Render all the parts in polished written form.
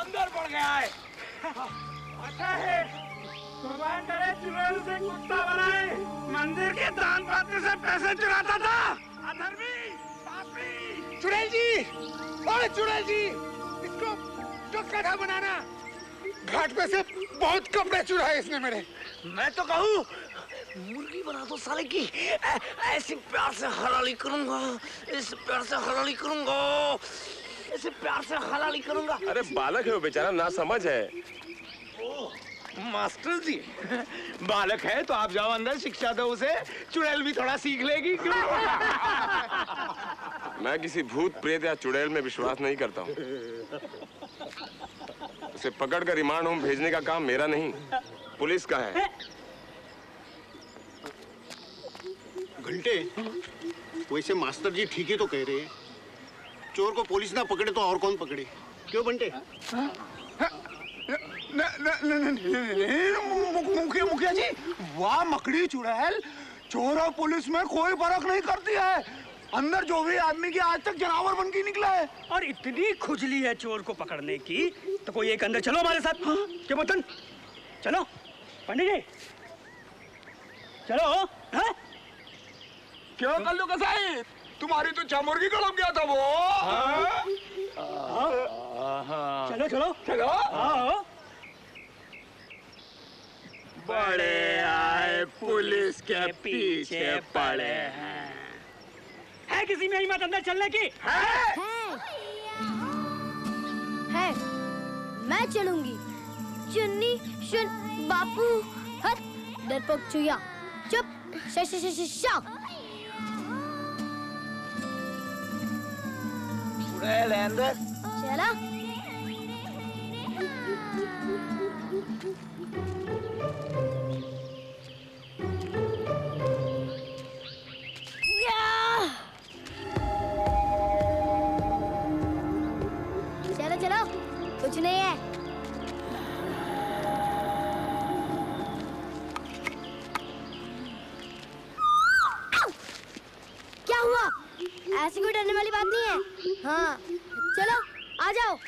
अंदर पड़ गया है। अच्छा है भगवान करे चुड़ैल से कुत्ता बनाए, मंदिर के दान पात्र से पैसे चुराता था। अधर्मी पापी। चुड़ैल जी, अरे चुड़ैल जी, इसको गधा बनाना। घाट पे से बहुत कपड़े चुराए इसने मेरे। मैं तो कहूँ मुर्गी बना दो साले की, ऐसे प्यार से हलाली करूंगा, इस प्यार से हलाली करूंगा, ऐसे प्यार से हलाली करूंगा। अरे बालक है वो बेचारा, ना समझ है। मास्टर जी बालक है तो आप जाओ अंदर, शिक्षा दो उसे, चुड़ैल भी थोड़ा सीख लेगी। मैं किसी भूत प्रेत या चुड़ैल में विश्वास नहीं करता हूँ। उसे पकड़ कर रिमांड होम भेजने का काम मेरा नहीं, पुलिस का है। घंटे, वैसे मास्टर जी ठीक ही तो कह रहे हैं, चोर को पुलिस ना पकड़े तो और कौन पकड़े, क्यों बंटे? मुखिया जी, वाह मकड़ी चुड़ैल, चोर और पुलिस में कोई फर्क नहीं करती है। अंदर जो भी आदमी की आज तक जनावर बन के निकला है। और इतनी खुजली है चोर को पकड़ने की तो कोई एक अंदर चलो हमारे साथ। क्या बोतन, चलो पंडित जी चलो। हाँ? क्यों कल्लू कसाई, तुम्हारी तो चामुर्गी गलम गया था वो। चलो चलो चलो। हाँ। बड़े आए पुलिस के पीछे पड़े हैं। है किसी में हिम्मत अंदर चलने की? है। मैं चलूंगी। चुन्नी सुन बापू, हट डरपोक चुया, चुप श चुड़ैल अंदर चला। चलो चलो, कुछ नहीं है। क्या हुआ? ऐसी कोई डरने वाली बात नहीं है। हाँ चलो आ जाओ।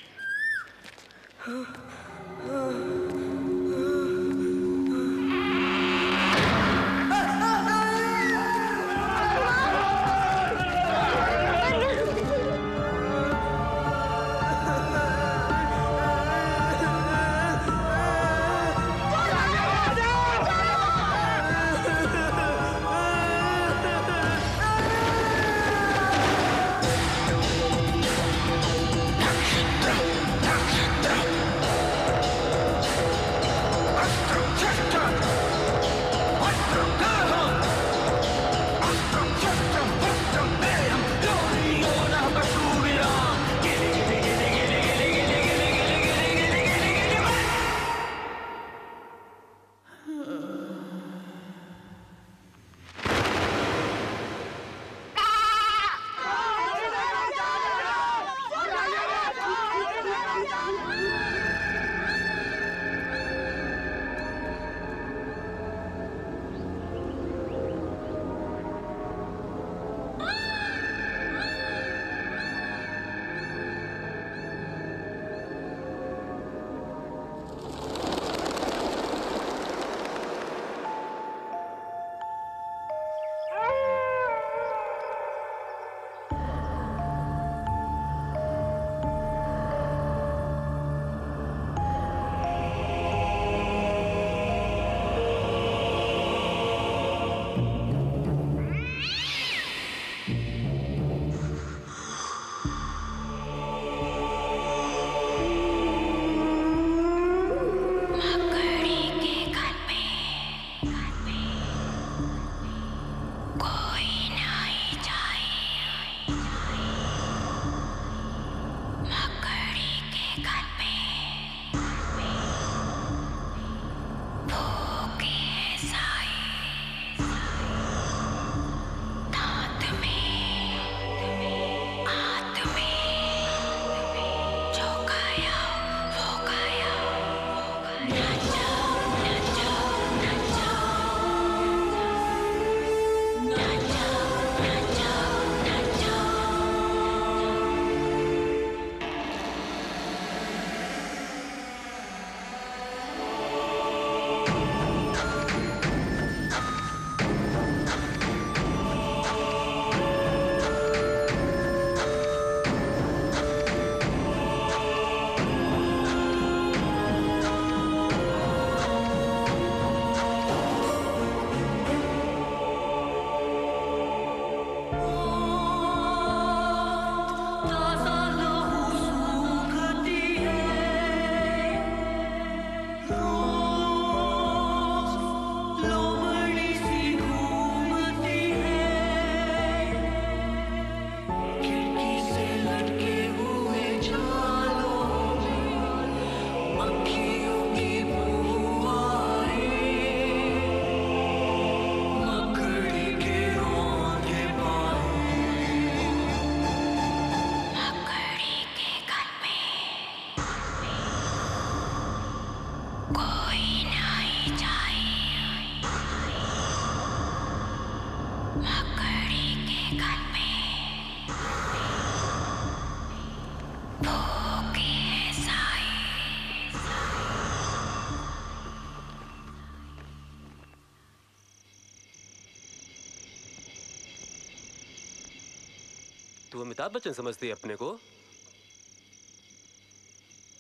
तू अमिताभ बच्चन समझती है अपने को?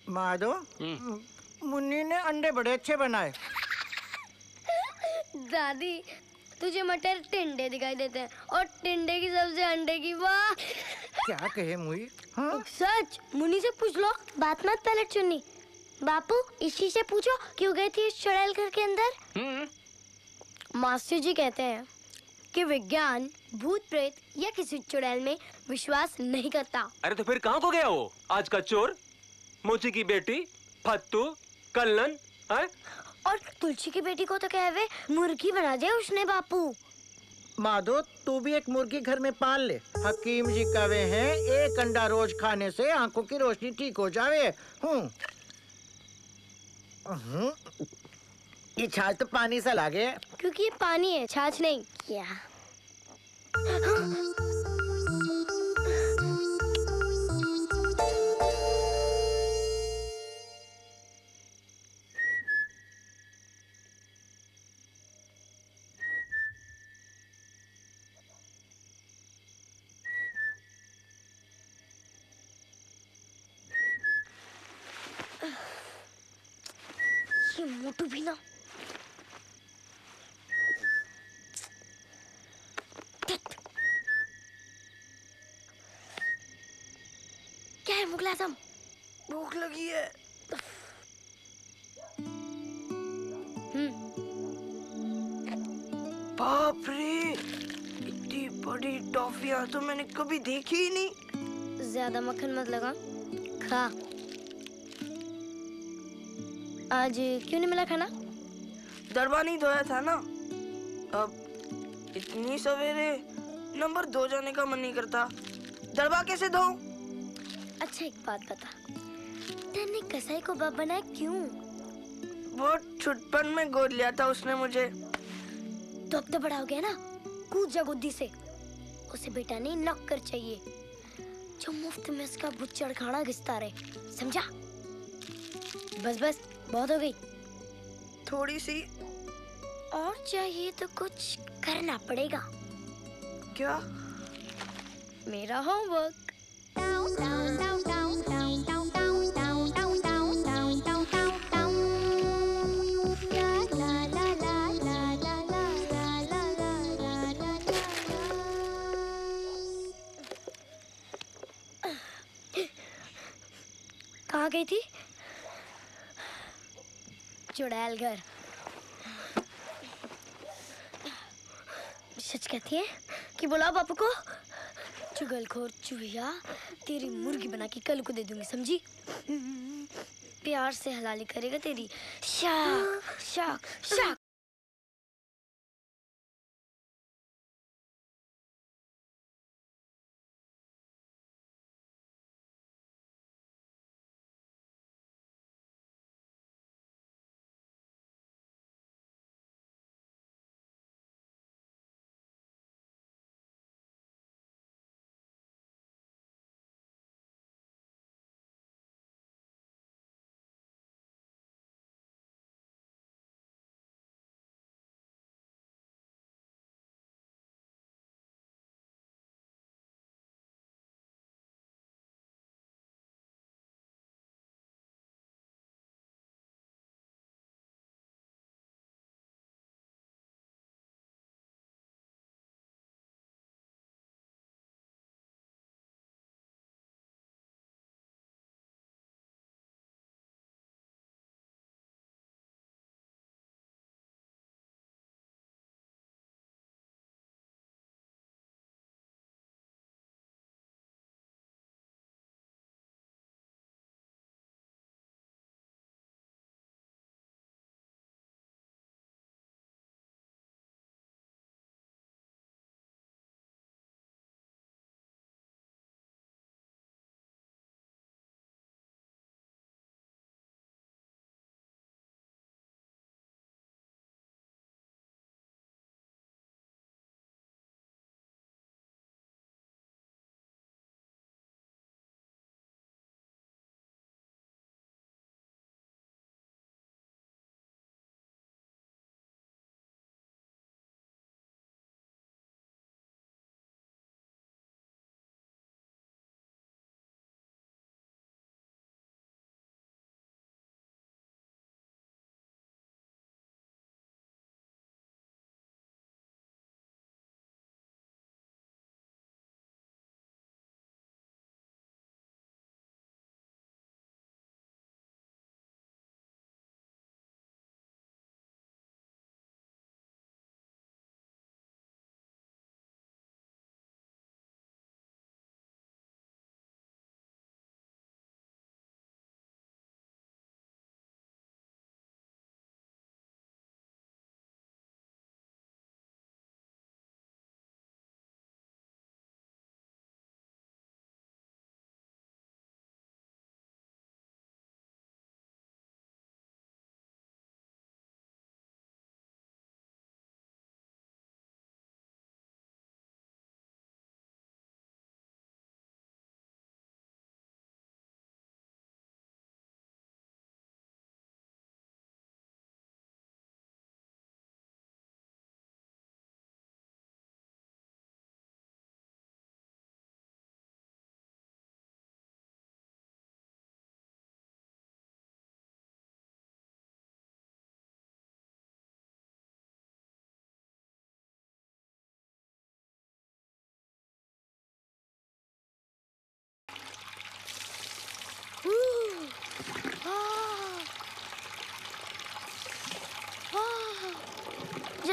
माधो, मुन्नी ने अंडे बड़े अच्छे बनाए। दादी, तुझे मटर टिंडे दिखाई देते हैं और टिंडे की सब्जी अंडे की। वाह! क्या कहे मुई? हाँ? सच, मुन्नी से पूछ लो, बात मत पलट चुन्नी। बापू, इसी से पूछो क्यों गई थी इस चुड़ैल घर के अंदर? मास्टर जी कहते हैं कि विज्ञान भूत प्रेत या किसी चुड़ैल में विश्वास नहीं करता। अरे तो फिर कहाँ को गया वो आज का चोर? मोची की बेटी, फत्तू, कल्लन, है? और तुलसी की बेटी को तो कहे हुए मुर्गी बना दिया उसने बापू। माधो, तू भी एक मुर्गी घर में पाल ले। हकीम जी कहे हैं एक अंडा रोज खाने से आंखों की रोशनी ठीक हो जावे। ये छाछ तो पानी सा लागे। क्योंकि ये पानी है, छाछ नहीं। क्या? ये मोटू भी ना। क्या है मुगल आजम? भूख लगी है। बाप रे, इतनी बड़ी टॉफियां तो मैंने कभी देखी ही नहीं। ज्यादा मक्खन मत लगा, खा। आज क्यों नहीं मिला खाना? दरबा नहीं धोया था ना। अब इतनी सवेरे नंबर 2 जाने का मन नहीं करता। दरबा कैसे धो? अच्छा एक बात बता, तेने कसाई को बाप बनाया क्यों? बहुत छुटपन में गोद लिया था उसने मुझे। तो अब तो बड़ा हो गया ना, कूद जा गोदी से। उसे बेटा नहीं नौकर चाहिए जो मुफ्त में उसका बुच्चड़ खाना घिसता रहे, समझा? बस बस, बहुत हो गई। थोड़ी सी और चाहिए तो कुछ करना पड़ेगा। क्या? मेरा होमवर्क। कहाँ गई थी? चुड़ैल घर। सच कहती है कि बुलाओ बापू को। चुगलखोर चूहिया, तेरी मुर्गी बना के कल को दे दूंगी, समझी? प्यार से हलाली करेगा तेरी। शाक शाक शाक।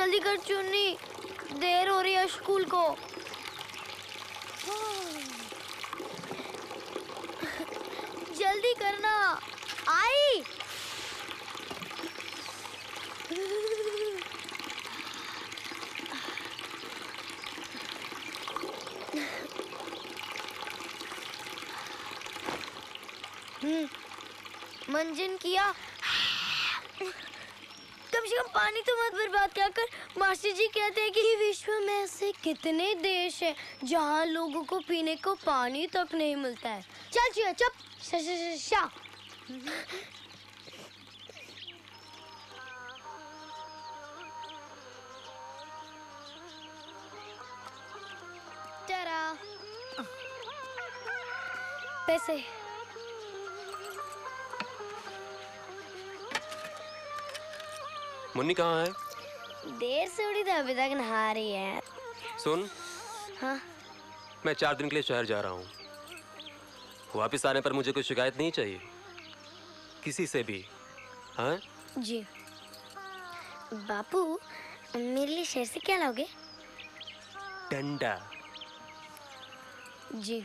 जल्दी कर चुन्नी, देर हो रही है स्कूल को। जल्दी करना। आई। मंजन किया। कम से कम पानी तो मत बर्बाद क्या कर। मास्टर जी कहते हैं कि विश्व में ऐसे कितने देश हैं जहाँ लोगों को पीने को पानी तक नहीं मिलता है। चल चिया चुप। शा टरा पैसे। मुन्नी कहाँ है? देर से उड़ी तो अभी तक नहा रही है। सुन। हाँ? मैं 4 दिन के लिए शहर जा रहा हूँ। वापस आने पर मुझे कोई शिकायत नहीं चाहिए किसी से भी। हाँ? जी। बापू, मेरे लिए शहर से क्या लाओगे? डंडा। जी।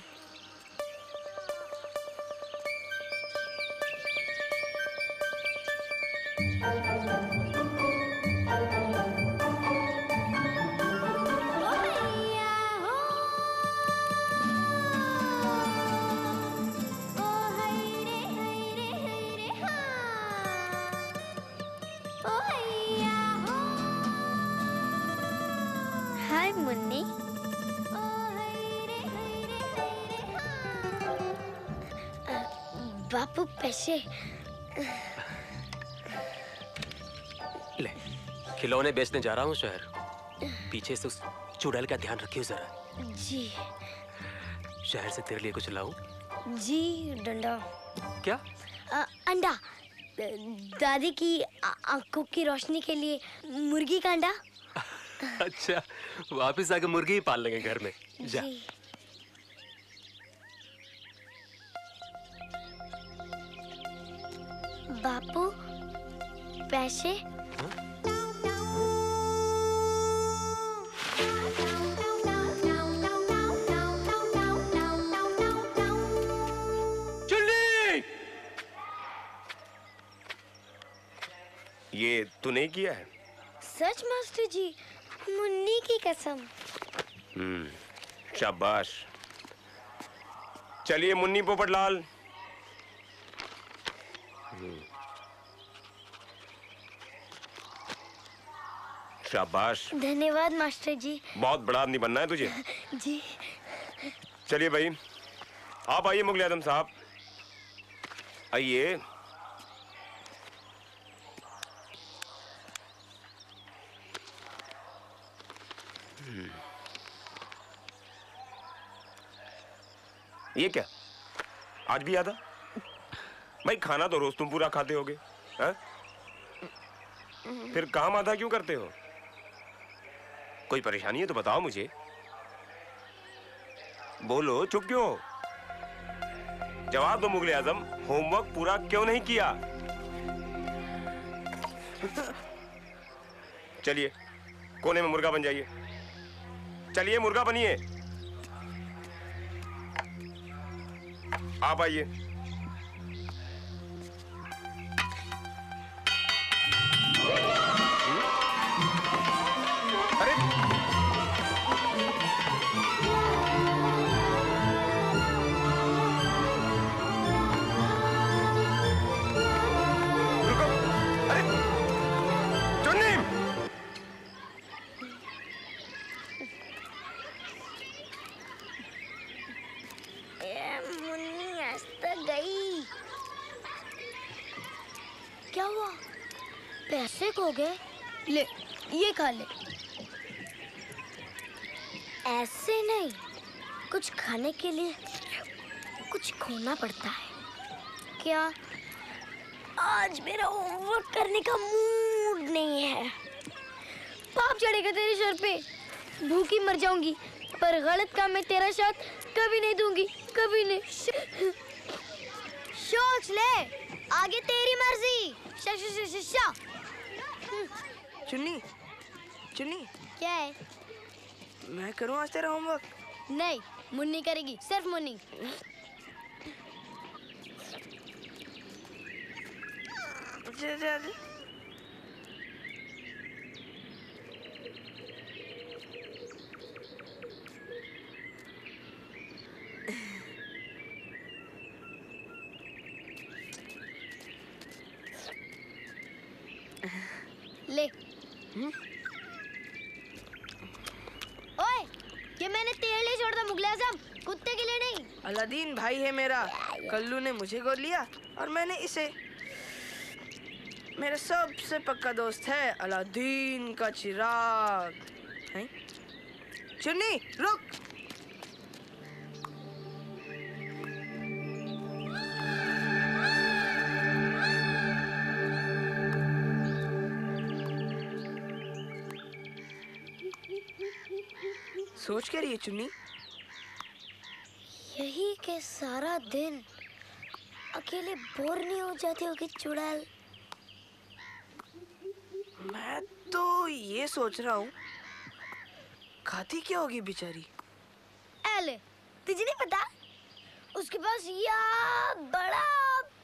हाय मुन्नी। बापू पैसे। ले, खिलौने बेचने जा रहा हूँ शहर। पीछे से उस चुड़ैल का ध्यान रखियो जरा। जी। शहर से तेरे लिए कुछ लाऊं? जी। डंडा। क्या? अंडा। दादी की आंखों की रोशनी के लिए मुर्गी का अंडा। अच्छा, वापस आके मुर्गी ही पाल लेंगे घर में। जा। जी। बापू पैसे। चुन्नी! ये तूने किया है? सच मास्टर जी, मुन्नी की कसम। शाबाश। चलिए मुन्नी पोपटलाल। शाबाश। धन्यवाद मास्टर जी। बहुत बड़ा आदमी बनना है तुझे। जी। चलिए भाई, आप आइए मुगल आजम साहब, आइए। ये क्या, आज भी याद है? भाई खाना तो रोज तुम पूरा खाते होगे, हैं? फिर काम आधा क्यों करते हो? कोई परेशानी है तो बताओ मुझे। बोलो, चुप क्यों हो? जवाब दो मुगल आजम, होमवर्क पूरा क्यों नहीं किया? चलिए कोने में मुर्गा बन जाइए। चलिए मुर्गा बनिए। आप आइए। अरे रुको, अरे चुन्नी! मुन्नी आज तक गई। क्या हुआ? पैसे खो गए? ले, ये खा ले। ऐसे नहीं, कुछ खाने के लिए कुछ खोना पड़ता है। क्या? आज मेरा होमवर्क करने का मूड नहीं है। पाप चढ़ेगा तेरे सर पे। भूखी मर जाऊंगी, पर गलत काम में तेरा साथ कभी नहीं दूंगी, कभी नहीं। सोच ले, आगे तेरी मर्जी। चुन्नी, चुन्नी क्या है? मैं करूँ आज तेरा होमवर्क? नहीं, मुन्नी करेगी, सिर्फ मुन्नी। जा। ले। ओए, ये मैंने तेरे लिए छोड़ा था मुगले आजम, कुत्ते के लिए नहीं। अलादीन भाई है मेरा। कल्लू ने मुझे गोद लिया और मैंने इसे। मेरा सबसे पक्का दोस्त है अलादीन का चिराग। हैं? चुन्नी रुक। सोच क्या रही है चुन्नी? यही के सारा दिन अकेले बोर नहीं हो जाती होगी चुड़ैल? मैं तो ये सोच रहा हूँ खाती क्या होगी बेचारी। एले, तुझे नहीं पता? उसके पास यह बड़ा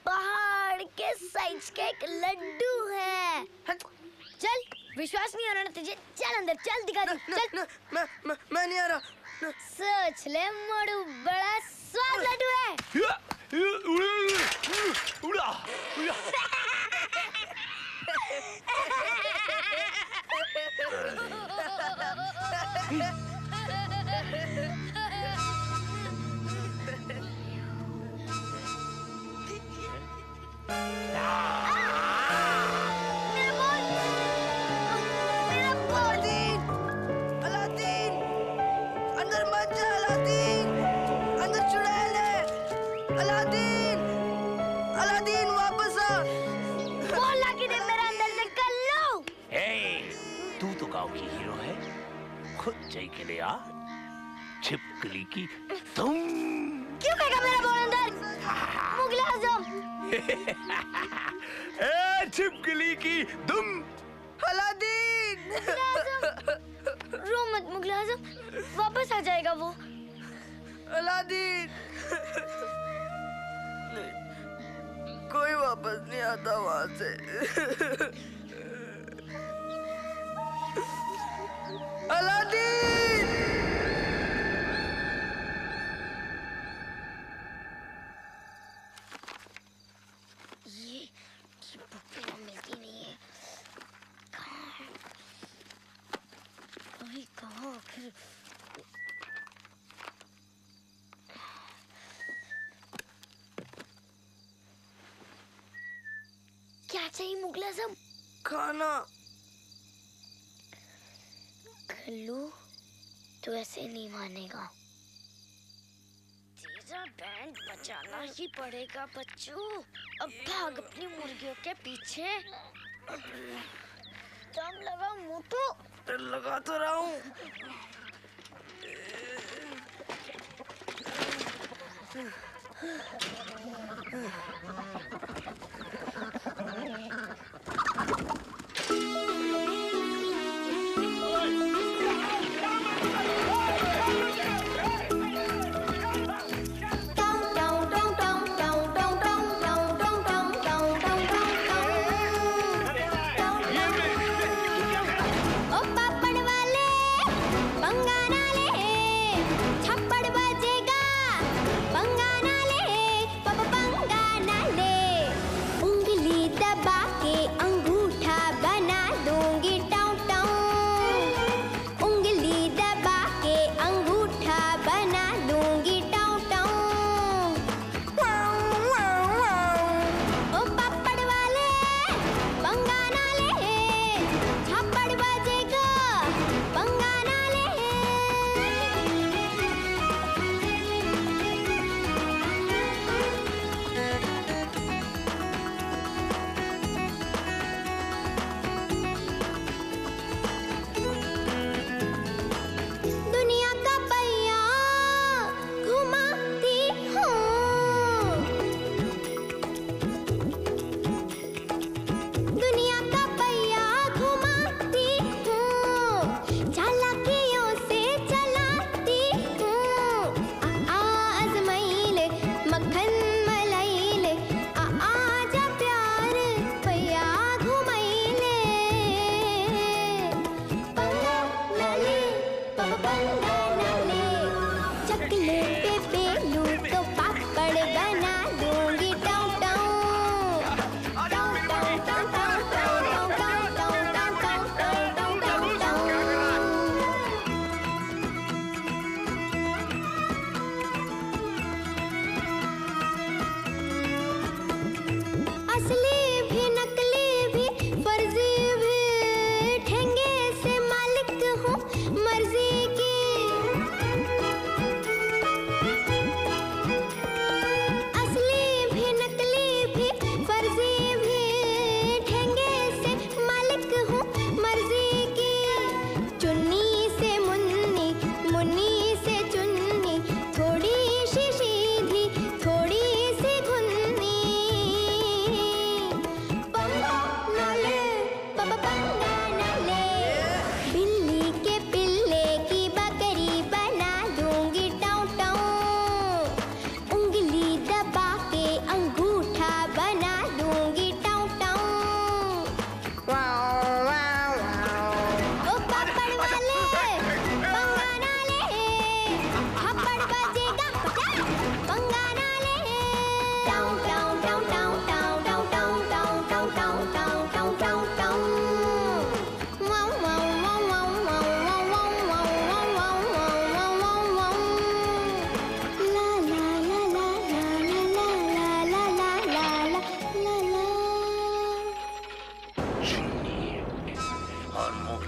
पहाड़ के साइज का एक लड्डू है। चल, विश्वास नहीं हो रहा ना तुझे? चल अंदर, चल दिखा दे। चल। मैं नहीं आ रहा। सोच ले मोड़ू, बड़ा स्वाद लड्डू है। छिपकली की तुम क्यों कहेगा मेरा बोल अंदर? मुगले आजम। छिपकली की तुम अलादीन। रो मत मुगले आजम, वापस आ जाएगा वो। अलादीन कोई वापस नहीं आता वहां से। अलादीन मिलती नहीं है। कहाँ फिर? क्या चाहिए मुगले आजम? खाना। कल्लू, तू ऐसे नहीं मानेगा। तेरा बैंड बचाना ही पड़ेगा बच्चों। अब भाग अपनी मुर्गियों के पीछे। दम लगा मोटू। लगा तो रहा हूँ। अंगूठा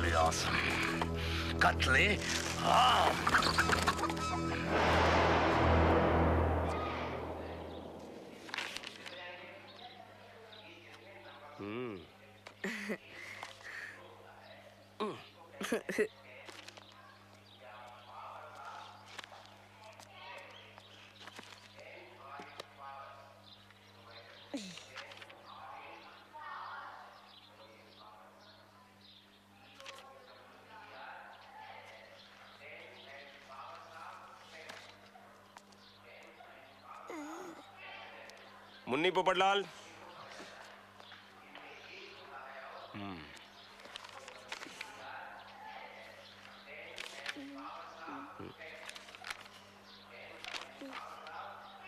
कत्ले आसम, कत्ले आम। मुन्नी पोपटलाल,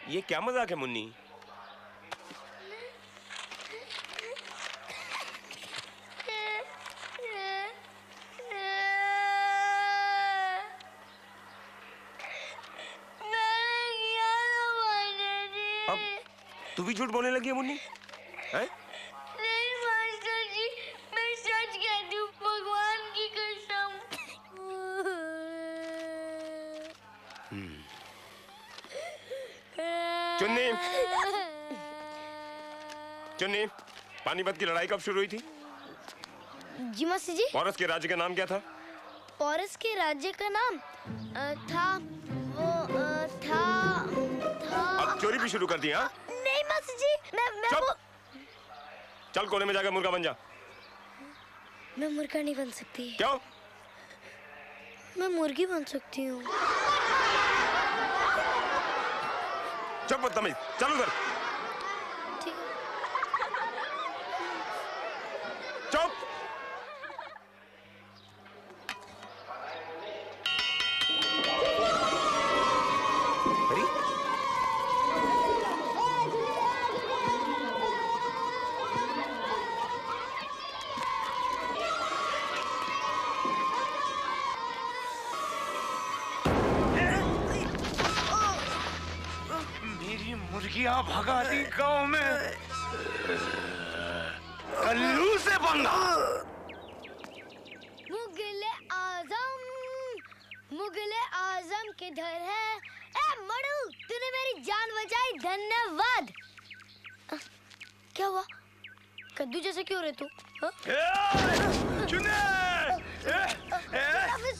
ये क्या मजाक है मुन्नी? अब तू भी झूठ बोलने लगी है मुन्नी? हैं? नहीं मास्टर जी, मैं सच कहती हूँ, भगवान की कसम। चुन्नी, चुन्नी, पानीपत की लड़ाई कब शुरू हुई थी? जी मास्टर जी। पोरस के राज्य का नाम क्या था? पोरस के राज्य का नाम था अब चोरी भी शुरू कर दी? हाँ? नहीं मास्टर जी, मैं चल कोने में जाकर मुर्गा बन जा। मैं मुर्गा नहीं बन सकती। क्यों? मैं मुर्गी बन सकती हूँ। चुप बदतमीज, चल उधर। चुप। मुर्गियां भगा दी गांव में, कल्लू से पंगा। मुगले आजम किधर है? ए मड़ू, तूने मेरी जान बचाई, धन्यवाद। क्या हुआ? कद्दू जैसे क्यों रहे तू? चुने!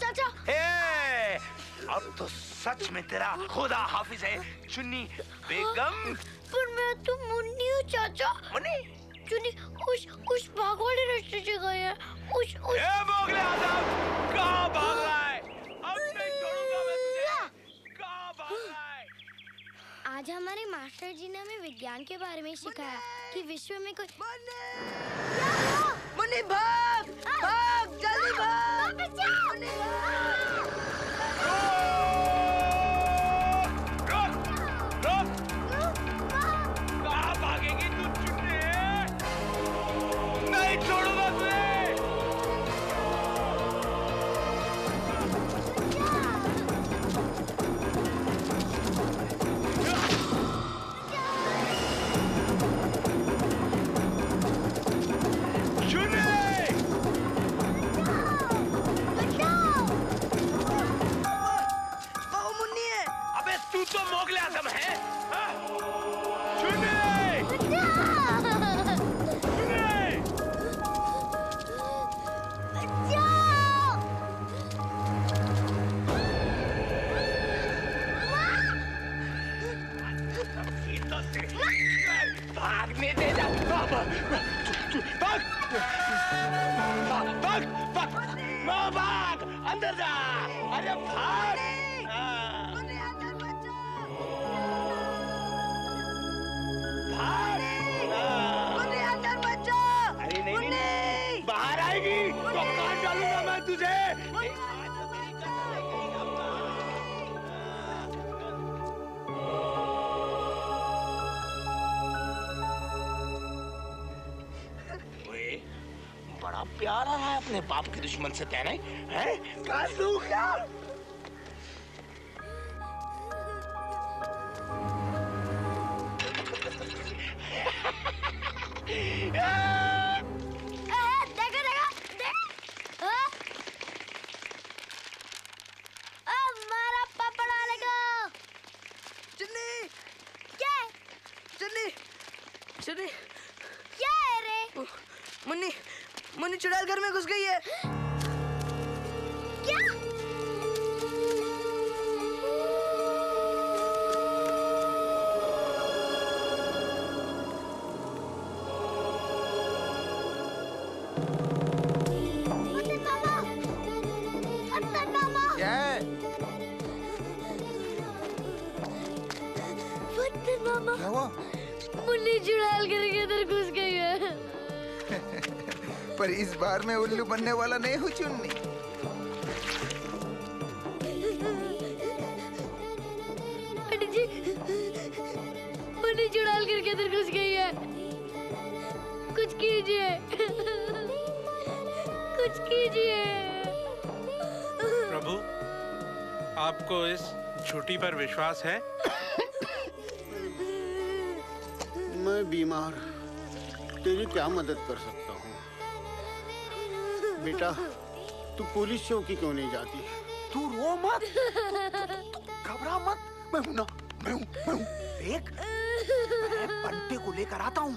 चाचा। अब तो सच में तेरा खुदा हाफिज है चुन्नी बेगम। पर मैं तो मुन्नी हूँ चाचा। मुन्नी? चुन्नी उस भाग वाले रास्ते से गए हैं। मोगले आजम, कहाँ भाग रहा है? अब नहीं छोड़ूंगा मैं तुझे। कहाँ भाग रहा है? आज हमारे मास्टर जी ने हमें विज्ञान के बारे में सिखाया कि विश्व में कोई मुन्नी भाग, भाग, जल्दी भाग। मुन्नी कहाँ भागेगी तू चुन्नी? नहीं छोड़ूंगा तुझे। तू तो मोगले आजम है? भागने दे जा। भाग, भाग, भाग, भाग, अंदर जा। अरे भाग। अरे नहीं, बाहर आएगी तो काट डालूंगा मैं तुझे। बड़ा प्यारा है अपने बाप के दुश्मन से तेरे, हैं? काजू क्या? चले क्या है रे? मुन्नी मुन्नी चुड़ैल घर में घुस गई है। क्या? क्या हुआ? मुन्नी चुड़ैल घर के अंदर घुस गई है। पर इस बार मैं उल्लू बनने वाला नहीं हूँ चुन्नी। पंडित जी, मुन्नी चुड़ैल घर के अंदर घुस गई है। कुछ कीजिए, कुछ कीजिए। प्रभु, आपको इस झूठी पर विश्वास है? मैं बीमार, तेरी क्या मदद कर सकता हूँ? बेटा, तू पुलिस चौकी क्यों नहीं जाती? तू रो मत, घबरा मत। मैं हूं ना, मैं हूं। देख, मैं बंटे को लेकर आता हूँ।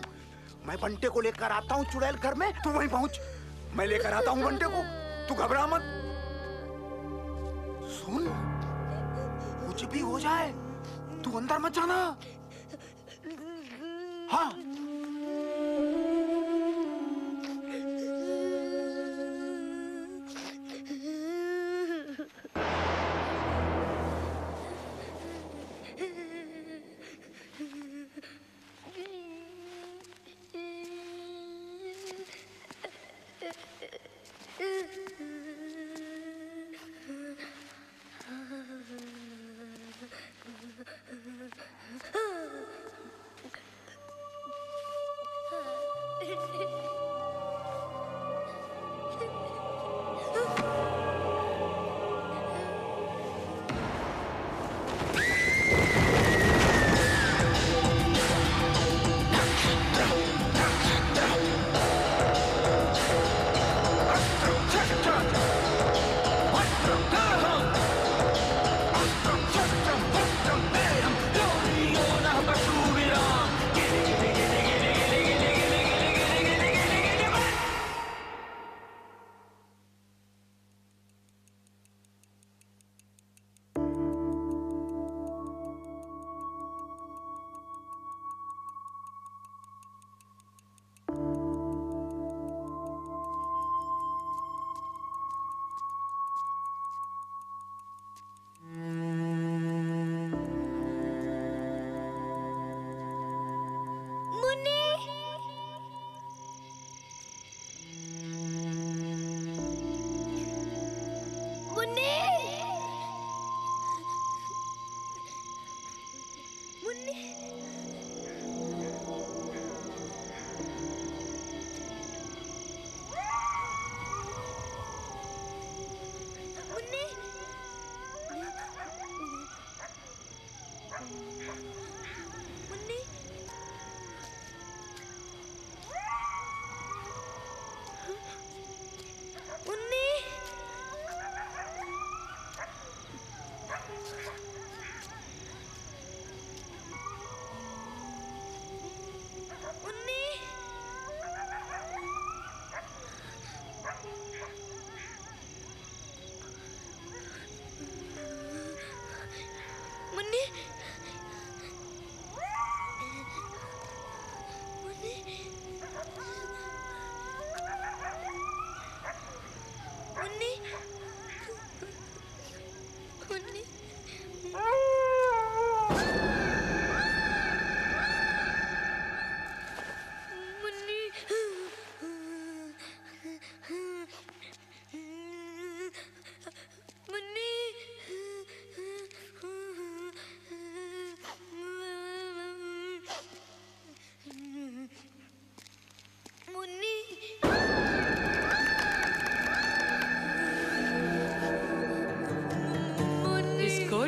मैं बंटे को लेकर आता हूँ चुड़ैल घर में, तू वहीं पहुंच। मैं लेकर आता हूँ बंटे को, तू घबरा मत। सुन, कुछ भी हो जाए, तू अंदर मत जाना। हाँ।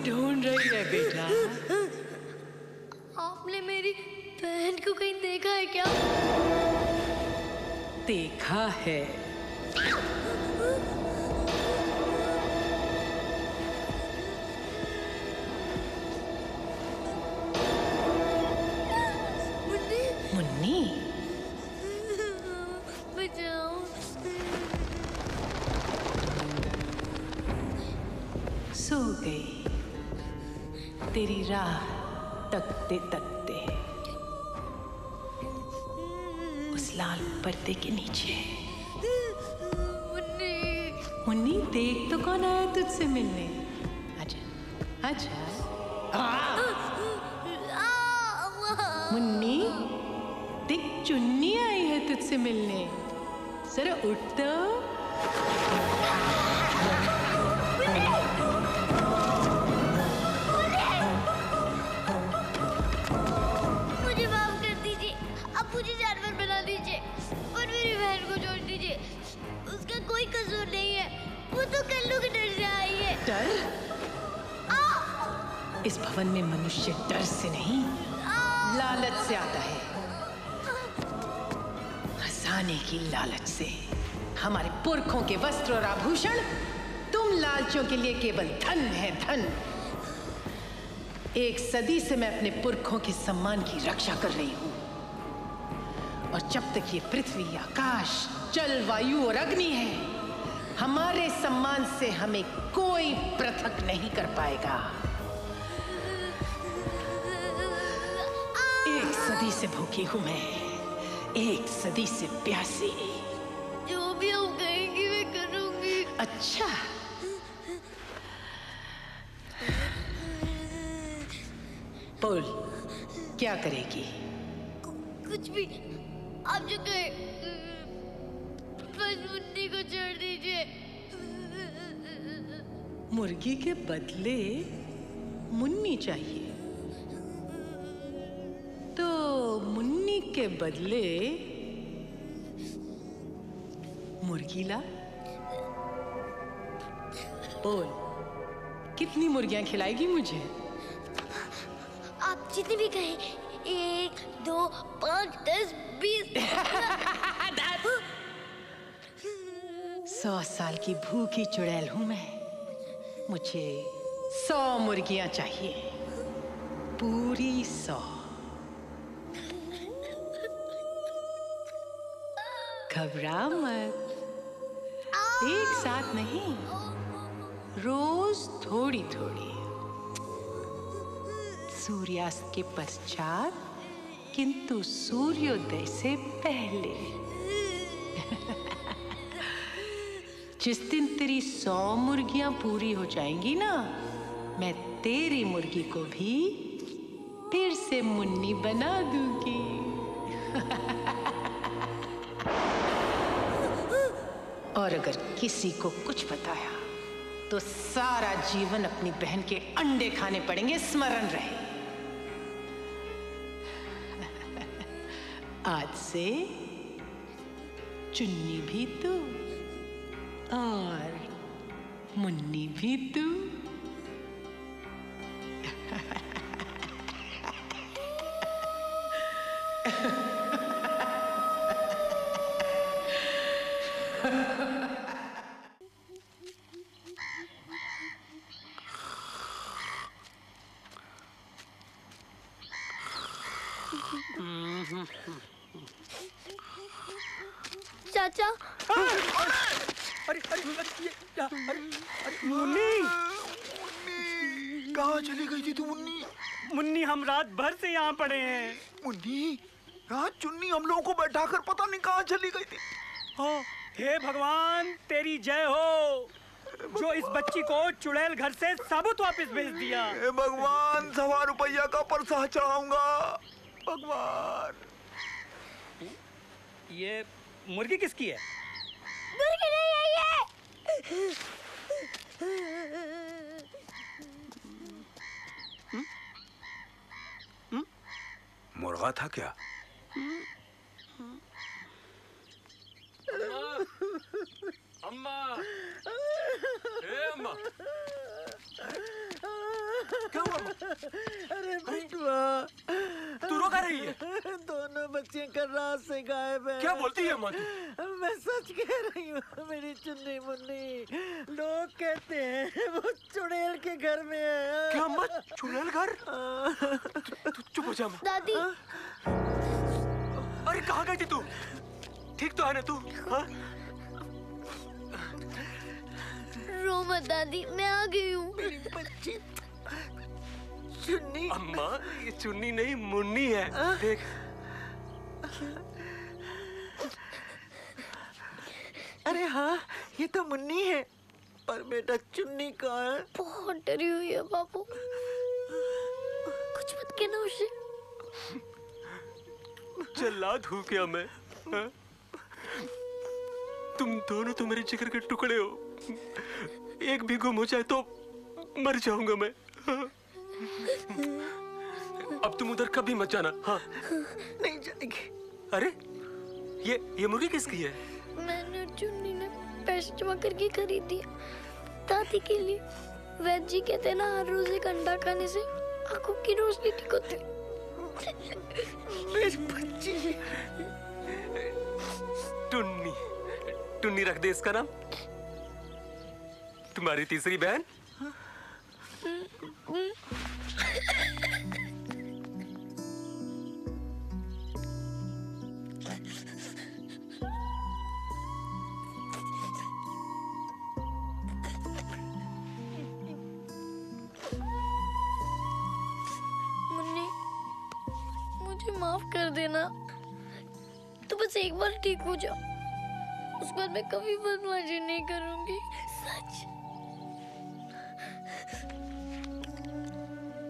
ढूंढ रही है बेटा? आपने मेरी बहन को कहीं देखा है क्या? देखा है। मुन्नी? सो गई तेरी राह तकते तकते उस लाल पर्दे के नीचे। मुन्नी देख तो कौन आया तुझसे मिलने। आजा आजा। मुन्नी देख चुन्नी आई है तुझसे मिलने, जरा उठ तो। मुझे माफ कर दीजिए, अब मुझे जानवर बना दीजिए और मेरी बहन को छोड़ दीजिए। उसका कोई कसूर नहीं है, वो तो कल्लू के डर से आई है। डर? इस भवन में मनुष्य डर से नहीं लालच से आता है। हंसाने की लालच से। हमारे पुरखों के वस्त्र और आभूषण तुम लालचों के लिए केवल धन है, धन। 1 सदी से मैं अपने पुरखों के सम्मान की रक्षा कर रही हूं, और जब तक ये पृथ्वी, आकाश, जल, वायु और अग्नि है, हमारे सम्मान से हमें कोई पृथक नहीं कर पाएगा। 1 सदी से भूखी हूं मैं, 1 सदी से प्यासी। जो भी हम कहेंगी मैं करूंगी। अच्छा, बोल क्या करेगी? कुछ भी, आप जो कहे। बस मुन्नी को छोड़ दीजिए। मुर्गी के बदले मुन्नी चाहिए, तो मुन्नी के बदले मुर्गी ला। बोल कितनी मुर्गियां खिलाएगी मुझे? आप जितने भी कहें, 1, 2, 5, 10, 20। 100 साल की भूखी चुड़ैल हूं मैं, मुझे 100 मुर्गियां चाहिए, पूरी 100। घबरा मत, एक साथ नहीं, रोज थोड़ी थोड़ी। सूर्यास्त के पश्चात, किंतु सूर्योदय से पहले। जिस दिन तेरी 100 मुर्गियां पूरी हो जाएंगी ना, मैं तेरी मुर्गी को भी फिर से मुन्नी बना दूंगी। और अगर किसी को कुछ बताया तो सारा जीवन अपनी बहन के अंडे खाने पड़ेंगे, स्मरण रहे। आज से चुन्नी भी तू और मुन्नी भी तू। चाचा, अरे मुन्नी, कहाँ चली गई थी तू मुन्नी? मुन्नी हम रात भर से यहाँ पड़े हैं। मुन्नी, रात चुन्नी हम लोगों को बैठाकर पता नहीं कहाँ चली गई थी। हाँ, हे भगवान तेरी जय हो, जो इस बच्ची को चुड़ैल घर से साबुत वापस भेज दिया। हे भगवान, 1.25 रुपया का परसा चढ़ाऊंगा भगवान। ये मुर्गी किसकी है? मुर्गी नहीं है ये। मुर्गा था क्या? अम्मा, हे अम्मा, क्या हुआ? अरे बिटुआ, तू रो कर रही है? दोनों बच्चे कल रात से गायब हैं। क्या बोलती है अम्मा तू? मैं सच कह रही हूँ मेरी चुन्नी मुन्नी। लोग कहते हैं वो चुड़ैल के घर में है। क्या अम्मा, चुड़ैल घर? तू चुप हो जा अम्मा। दादी, अरे कहाँ गई थी तू? ठीक तो है ना तू? हाँ? रो मत मत दादी, मैं आ गई हूँ। मेरी बच्ची चुन्नी। अम्मा ये चुन्नी नहीं मुन्नी है। देख अरे हाँ ये तो मुन्नी है, पर बेटा चुन्नी कहाँ है? बहुत डरी हुई है बापू, कुछ मत कहना उसे। जल्लाद हूँ क्या मैं? हा? तुम दोनों तो मेरे जिगर के टुकड़े हो, एक भी गुम हो जाए तो मर जाऊंगा मैं। हाँ? अब तुम उधर कभी मत जाना। हाँ नहीं जाएगी। अरे ये मुर्गी किसकी है? मैंने चुन्नी ने पैसे जमा करके खरीदी है दादी के लिए। वैद्य जी कहते हैं ना हर रोज एक अंडा खाने से आंखों की रोशनी ठीक होती है। मेरी बच्ची टुन्नी, टुन्नी रख दे इसका नाम। तुम्हारी तीसरी बहन? मुन्नी मुझे माफ कर देना, तो बस एक बार ठीक हो जाओ, उसके बाद मैं कभी बदमाशी नहीं करूंगी, सच।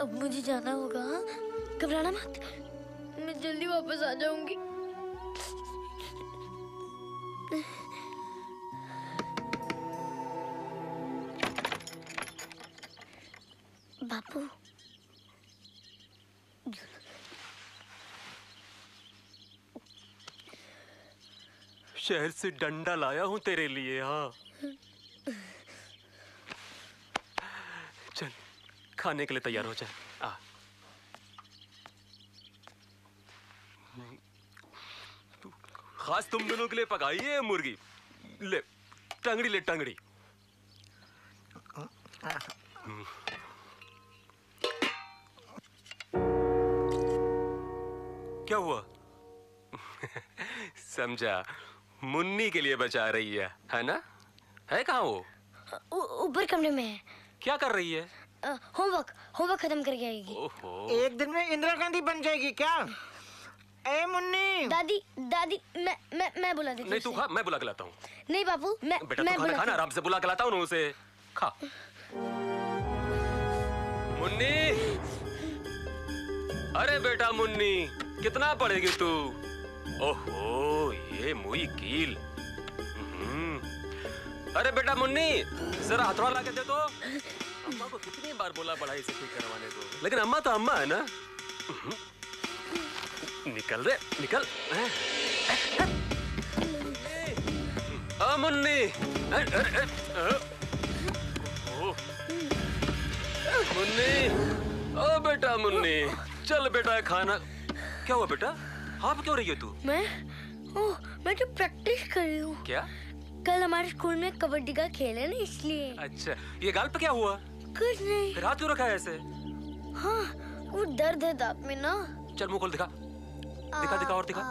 अब मुझे जाना होगा, हाँ? घबराना मत, मैं जल्दी वापस आ जाऊंगी। बापू शहर से डंडा लाया हूँ तेरे लिए। हाँ चल खाने के लिए तैयार हो जाए। आ खास तुम दोनों के लिए पकाई है मुर्गी। ले टंगड़ी ले टंगड़ी। क्या हुआ? समझा, मुन्नी के लिए बचा रही है ना? है कहाँ वो? ऊपर कमरे में है। क्या कर रही है? होमवर्क खत्म करके आएगी। ओहो। एक दिन में इंदिरा गांधी बन जाएगी क्या? ए मुन्नी। दादी मैं बुला देती हूँ। नहीं तू खा, मैं बुला के लाता हूँ। नहीं बापू बेटा तू खाना खाना, आराम से बुला के लाता हूँ ना उसे। खा। मुन्नी, अरे बेटा मुन्नी, कितना पढ़ेगी तू? ओहो ये मुई कील। अरे बेटा मुन्नी, जरा हथौड़ा ला के दे दो। अम्मा को कितनी बार बोला पढ़ाई से ठीक करवाने को, लेकिन अम्मा तो अम्मा है ना। निकल रे निकल। मुन्नी, मुन्नी, ओ बेटा मुन्नी, चल बेटा खाना। क्या हुआ बेटा, हाँ क्यों रही है तू? मैं तो प्रैक्टिस कर रही हूँ। क्या? कल हमारे स्कूल में कबड्डी का खेल है ना, इसलिए। अच्छा, ये गाल पे क्या हुआ? कुछ नहीं। फिर हाथ क्यों रखा है ऐसे? हाँ वो दर्द है दांत में ना। चल मुंह खोल, दिखा दिखा दिखा और दिखा।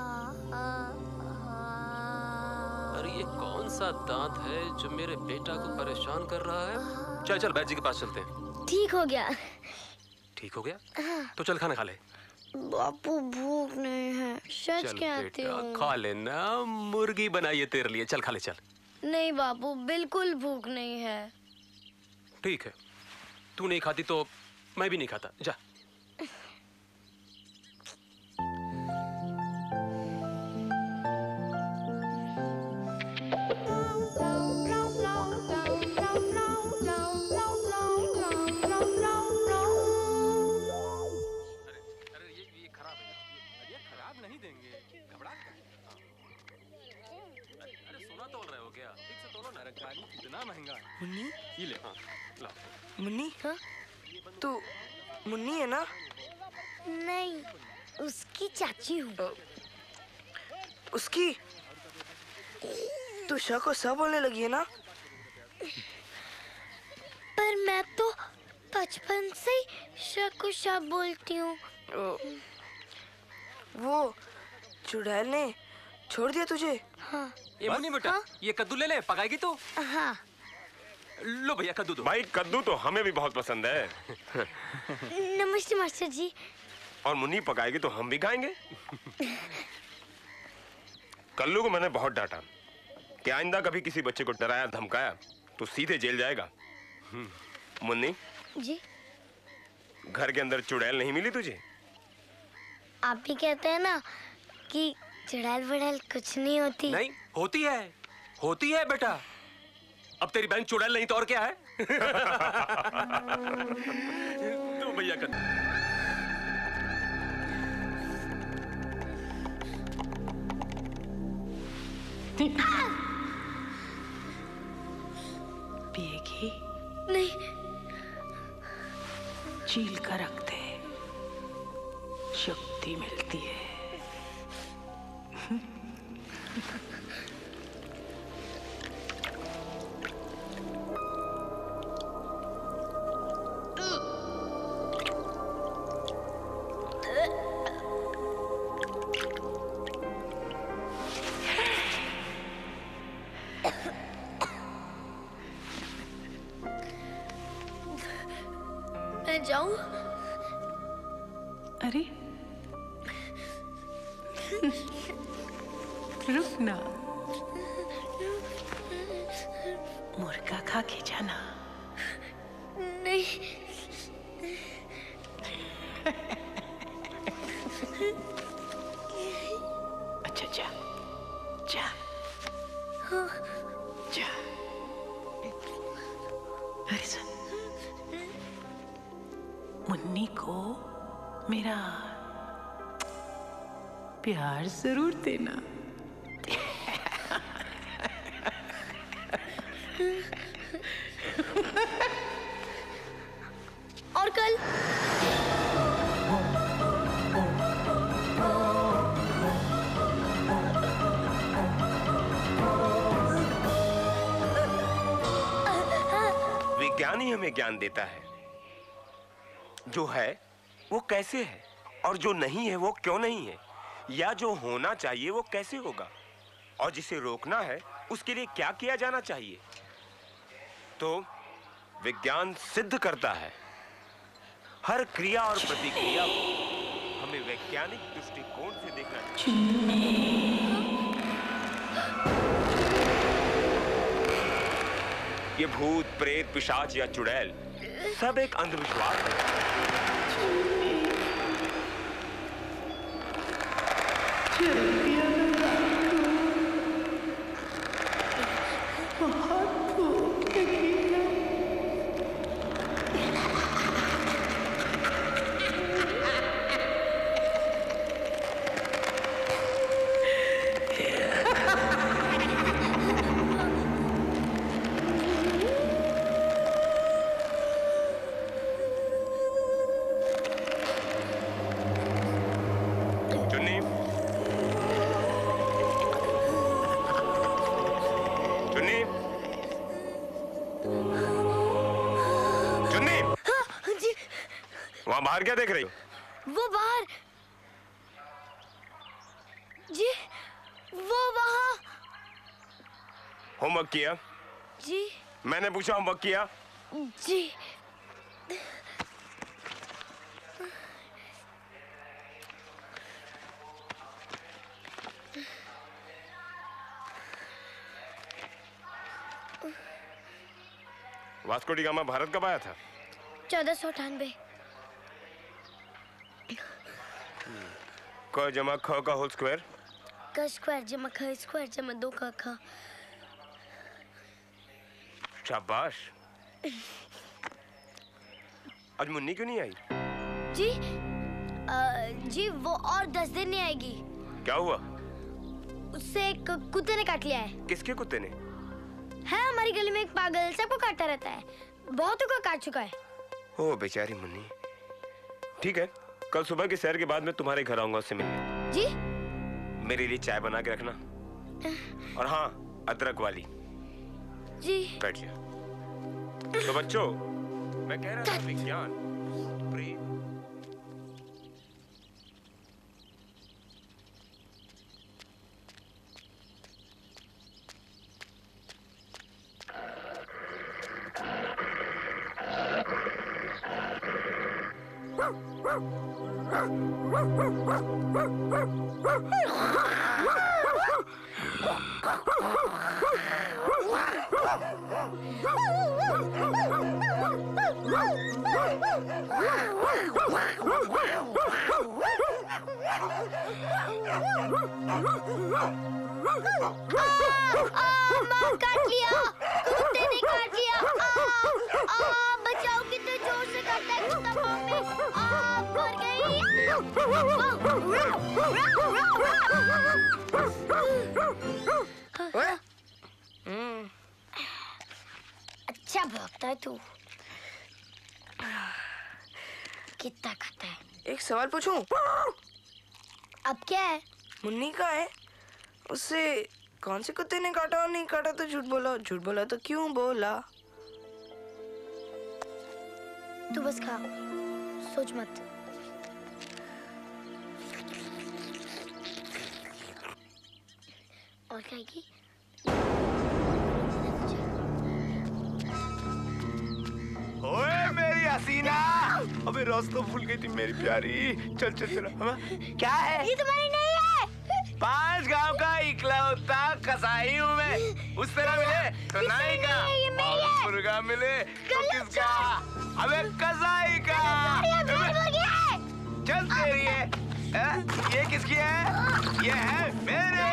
अरे ये कौन सा दांत है जो मेरे बेटा को परेशान कर रहा है? चल चल बैद जी के पास चलते हैं। ठीक हो गया। ठीक हो गया? तो चल खाना खा ले। बापू भूख नहीं है, सच कहती हूँ। खा लेना, मुर्गी बनाई है तेरे लिए। चल खा ले चल। नहीं बापू, बिल्कुल भूख नहीं है। ठीक है, तू नहीं खाती तो मैं भी नहीं खाता, जा। कितना महंगा है मुन्नी? ये ले। हाँ ला। मुन्नी? हाँ? तू मुन्नी है ना? नहीं, उसकी चाची हूँ। उसकी? तू शक को सब बोलने लगी है ना? पर मैं तो बचपन से ही शक को सब बोलती हूँ। वो चुड़ैल ने छोड़ दिया तुझे? हाँ। ये मुन्नी बेटा, हाँ? ये कद्दू ले ले, पकाएगी तू? हाँ। लो भैया कद्दू दो। भाई कद्दू तो हमें भी बहुत पसंद है। नमस्ते मास्टर जी। और मुन्नी पकाएगी तो हम भी खाएंगे। कल्लू को मैंने बहुत डांटा कि आइंदा कभी किसी बच्चे को डराया धमकाया तो सीधे जेल जाएगा। मुन्नी जी घर के अंदर चुड़ैल नहीं मिली तुझे? आप भी कहते हैं ना कि चुड़ैल बुड़ैल कुछ नहीं होती। नहीं होती है बेटा। अब तेरी बहन चुड़ैल नहीं तो और क्या है? तो भैया कर पिएगी? नहीं। चील कर रख दे, शक्ति मिलती है। मैं जाऊं? अरे रुक ना, मुर्गा खा के जाना। नहीं। अच्छा जा जा जा। अरे सुन, मुन्नी को मेरा प्यार जरूर देना। और कल विज्ञान ही हमें ज्ञान देता है। जो है वो कैसे है और जो नहीं है वो क्यों नहीं है, या जो होना चाहिए वो कैसे होगा, और जिसे रोकना है उसके लिए क्या किया जाना चाहिए। तो विज्ञान सिद्ध करता है हर क्रिया और प्रतिक्रिया को हमें वैज्ञानिक दृष्टिकोण से देखना चाहिए। ये भूत प्रेत पिशाच या चुड़ैल सब एक अंधविश्वास है। बहुत भूख लगी है। वहां बाहर क्या देख रही हो? वो बाहर जी, वो वहाँ। होमवर्क किया? जी। मैंने पूछा होमवर्क किया? जी। वास्को डी गामा भारत कब आया था? 1498। क जमा ख का होल स्क्वायर? क स्क्वायर जमा ख स्क्वायर जमा 2 क ख। शाबाश। आज मुन्नी क्यों नहीं आई? जी जी वो और 10 दिन नहीं आएगी। क्या हुआ? उससे एक कुत्ते ने काट लिया है। किसके कुत्ते ने? है हमारी गली में एक पागल, सबको काटता रहता है, बहुतों को काट चुका है। ओ बेचारी मुन्नी। ठीक है, कल सुबह की सैर के बाद मैं तुम्हारे घर आऊंगा उससे मिलने। जी? मेरे लिए चाय बना के रखना, और हाँ अदरक वाली। जी। बैठ जा। तो बच्चों, मैं कह रहा था विज्ञान प्रेम। काट लिया, कुत्ते ने काट लिया। बचाओ, कितने जोर से काटता है कुत्ता मम्मी। मर गई। अच्छा भौंकता है तू। कितना खाता है? एक सवाल पूछूं? अब क्या है? मुन्नी का है, उससे कौन से कुत्ते ने काटा और नहीं काटा तो झूठ बोला, झूठ बोला तो क्यों बोला? तू बस खा, सोच मत। और खाएगी? ओए मेरी हसीना, अबे रोज तो भूल गई थी मेरी प्यारी। चल चल चल। क्या है? ये तुम्हारी नहीं है। 5 गांव का इकलौता कसाई हूँ मैं। उस तरह मिले तो नाई का, और मुर्गा मिले तो किसका? अबे कसाई का। चल तेरी है। ये किसकी है? ये है मेरे।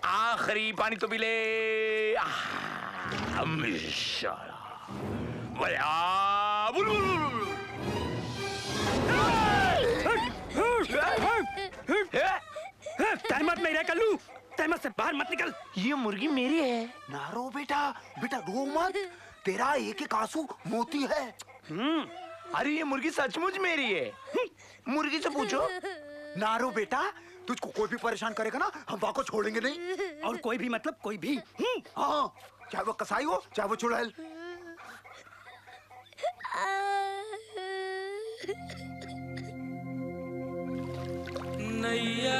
आखिरी पानी तो मिले। तहमत में रह कल्लू, तहमत से बाहर मत निकल। ये मुर्गी मेरी है। ना रो बेटा, बेटा रो मत। तेरा एक एक आंसू मोती है। अरे ये मुर्गी सचमुच मेरी है। मुर्गी से पूछो। ना रो बेटा, तुझको कोई भी परेशान करेगा ना, हम वाको छोड़ेंगे नहीं। और कोई भी मतलब कोई भी? हाँ, चाहे वो कसाई हो चाहे वो चुड़ैल। नैया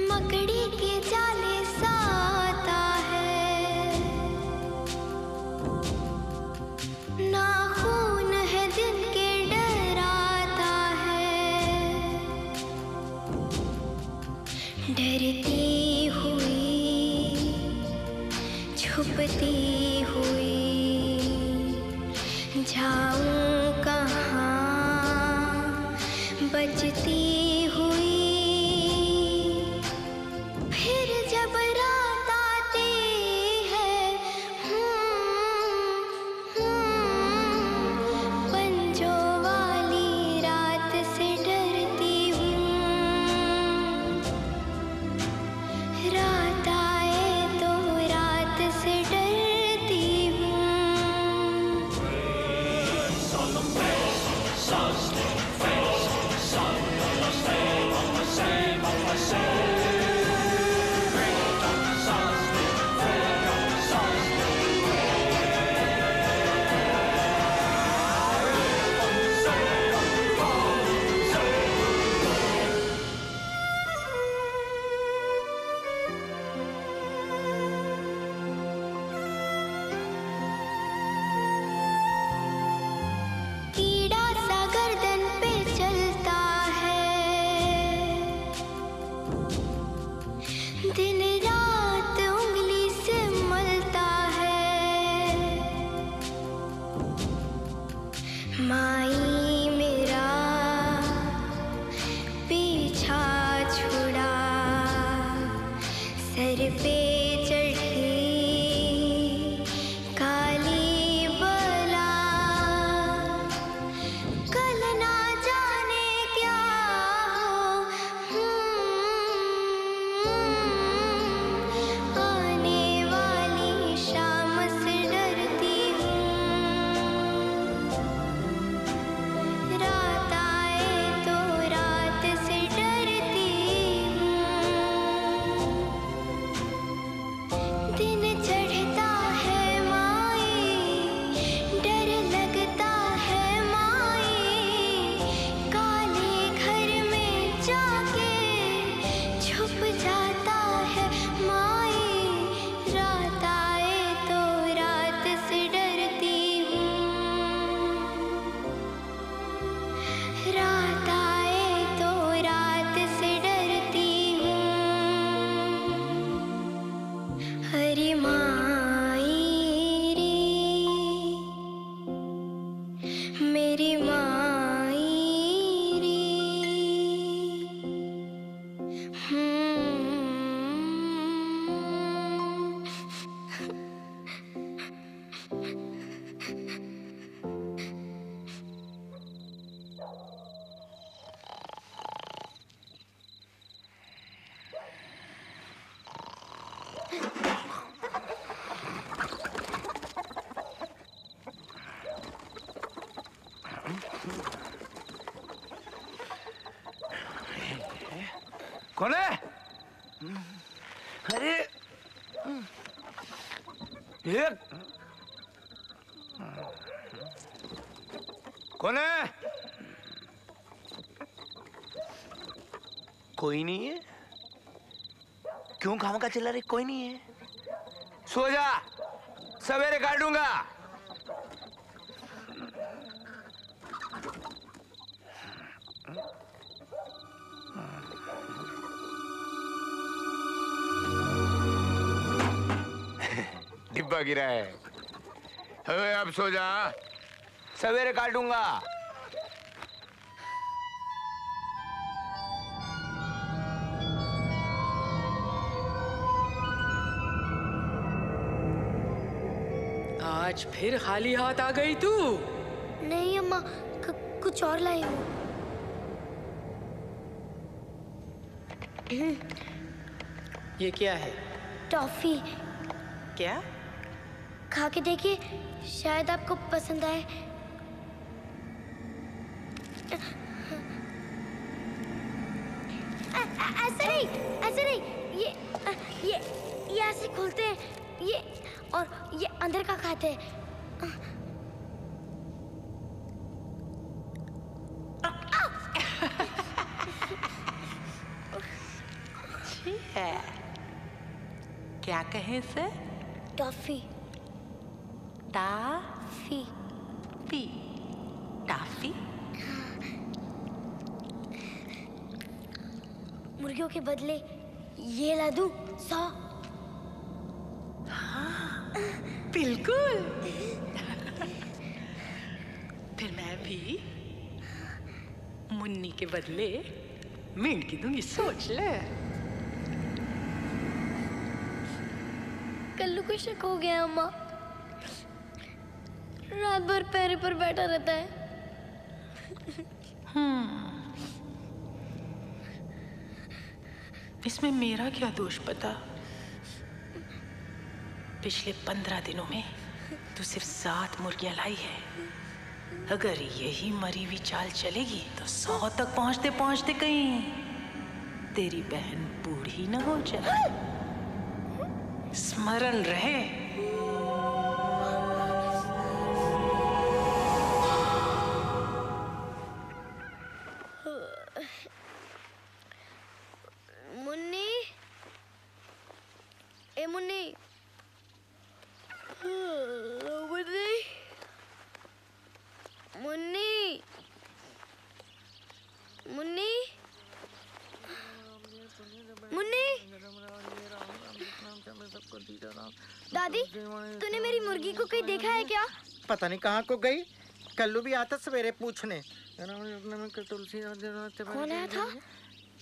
मकड़ी के जाले साता है, नाखून है दिन के डराता है, डरती हुई छुपती हुई जाऊं कहाँ बचती हुई। फिर जब रात आती है पंजों वाली रात से डरती हूँ। रात आए तो रात से डरती हूँ। कीड़ा सा गर्दन पे चलता है, दिन रात उंगली से मलता है। माई मेरा पीछा छुड़ा, सर पे चढ़ी काली बला। कल ना जाने क्या हो, आने वाली शाम से डरती हूँ। रात आए तो रात से डरती हूँ। दिन चढ़ता है माई, डर लगता है माई। काले घर में जाके छुप जाता है माई। रात आए तो रात से डरती हूँ। रात आए तो रात से डरती हूँ। हरी माई रे, मेरी माई रे। कौन है? अरे ये कौन है? कोई नहीं है। क्यों खामखा चिल्ला रहे? कोई नहीं है। सो जा, सवेरे काटूंगा। डिब्बा गिरा है। अबे अब सो जा, सवेरे काटूंगा। आज फिर खाली हाथ आ गई तू? नहीं अम्मा, कुछ और लाई हूँ। ये क्या है? टॉफी। क्या? खा के देखिए, शायद आपको पसंद आए। ऐसे नहीं, ऐसे नहीं। ये ऐसे खोलते हैं, ये और ये अंदर का खाते हैं। ठीक है। क्या कहें sir? Toffee. Toffee. P toffee. मुर्गियों के बदले ये ला दूं 100। हाँ, बिल्कुल। फिर मैं भी मुन्नी के बदले मेंढकी दूंगी, सोच ले। कल्लू को शक हो गया अम्मा, रात भर पैर पर बैठा रहता है। इसमें मेरा क्या दोष पता? पिछले 15 दिनों में तू सिर्फ 7 मुर्गियां लाई है। अगर यही मरी हुई चाल चलेगी तो 100 तक पहुंचते पहुंचते कहीं तेरी बहन बूढ़ी न हो जाए। स्मरण रहे। मुन्नी, ए मुन्नी, मुन्नी, मुन्नी, मुन्नी, मुन्नी। दादी, तूने मेरी मुर्गी को कहीं देखा है क्या? पता नहीं कहाँ को गई। कल्लू भी आता सवेरे पूछने। कौन आया था?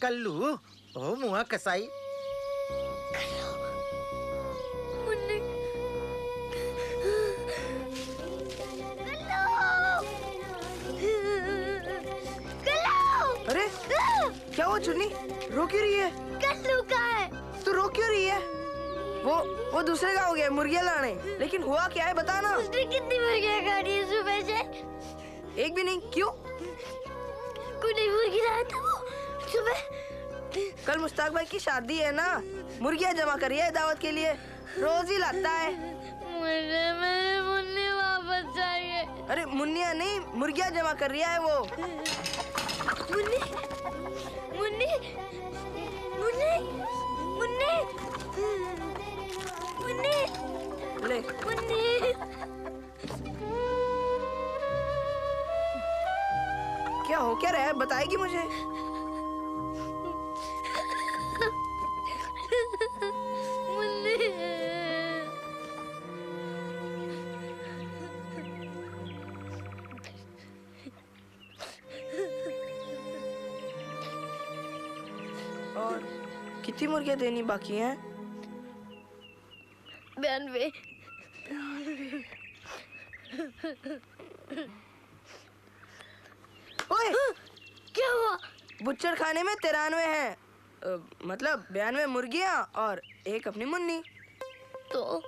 कल्लू, ओ मुआ कसाई। मुन्नी, अरे क्या हुआ चुन्नी? रो क्यों रही है? कल्लू कहाँ है? तू रो क्यों रही है? वो दूसरे का हो गया मुर्गियां लाने। लेकिन हुआ क्या है बता ना। उसने कितनी मुर्गियां खाई है सुबह से? एक भी नहीं। क्यों? कोई नहीं मुर्गी लाया था वो सुबह। कल मुश्ताक भाई की शादी है ना, मुर्गियां जमा करी है दावत के लिए। रोज ही लाता है। मुझे मेरी मुन्नी वापस चाहिए। अरे मुन्नियां नहीं, मुर्गियां जमा कर रही है वो। मुन्नी, मुन्नी, मुन्नी, मुन्नी, मुन्नी, ले मुन्नी। क्या हो क्या रहा है बताएगी मुझे? मुन्नी, और कितनी मुर्गियां देनी बाकी हैं? 92। ओए, क्या हुआ? बुच्चर खाने में 93 हैं। मतलब 92 मुर्गियां और एक अपनी मुन्नी। तो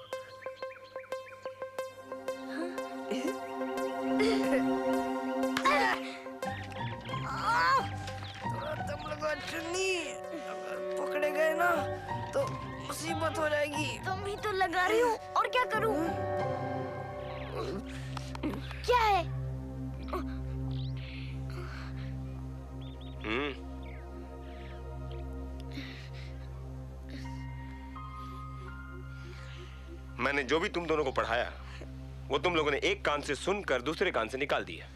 तुम लोग चुन्नी अगर पकड़े गए ना तो मुसीबत हो जाएगी। तुम ही तो लगा रही हूँ, और क्या करूँ? क्या है? मैंने जो भी तुम दोनों को पढ़ाया वो तुम लोगों ने एक कान से सुनकर दूसरे कान से निकाल दिया।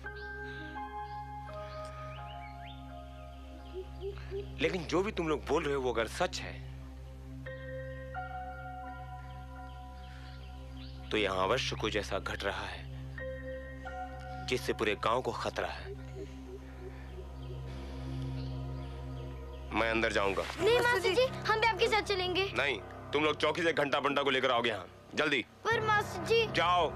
लेकिन जो भी तुम लोग बोल रहे हो वो अगर सच है तो यहां अवश्य कुछ ऐसा घट रहा है जिससे पूरे गांव को खतरा है। मैं अंदर जाऊंगा। नहीं मासी जी, हम भी आपके साथ चलेंगे। नहीं, तुम लोग चौकी से घंटा बंटा को लेकर आओगे। यहाँ जल्दी। पर मासी जी। जाओ।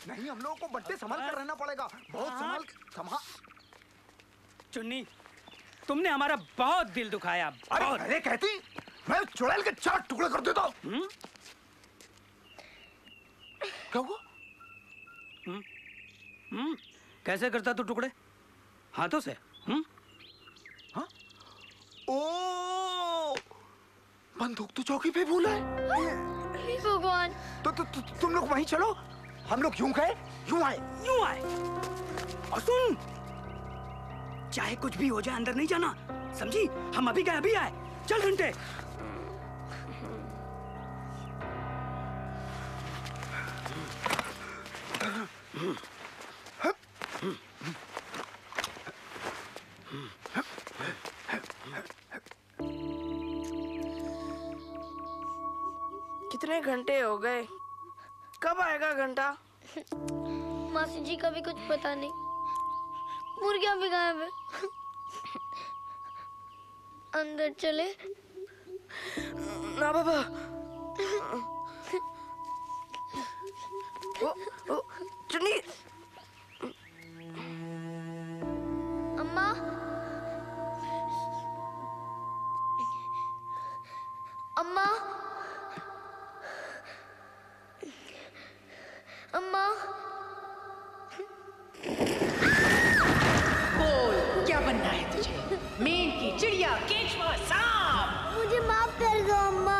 नहीं, हम लोगों को बंटे संभाल कर रहना पड़ेगा। बहुत संभाल। चुन्नी, तुमने हमारा बहुत दिल दुखाया। अरे कहती, मैं चुड़ैल के 4 टुकड़े कर देता हूँ। क्या हुआ? कैसे करता तू टुकड़े? हाथों से? हाँ? ओ, बंदूक तो चौकी पे भूला है। भगवान। तो तुम लोग वहीं चलो, हम लोग यूं गए, यूं आए। और सुन, चाहे कुछ भी हो जाए अंदर नहीं जाना, समझी? हम अभी गए अभी आए। चल घंटे। इतने घंटे हो गए, कब आएगा घंटा? मासी जी का भी कुछ पता नहीं, मुर्गियां भी गायब है। अंदर चले? ना बाबा। ओ, चुन्नी। अम्मा, अम्मा, अम्मा। बोल, क्या बनना है तुझे? मेंढकी, चिड़िया, केचुआ, सांप? मुझे माफ कर दो अम्मा।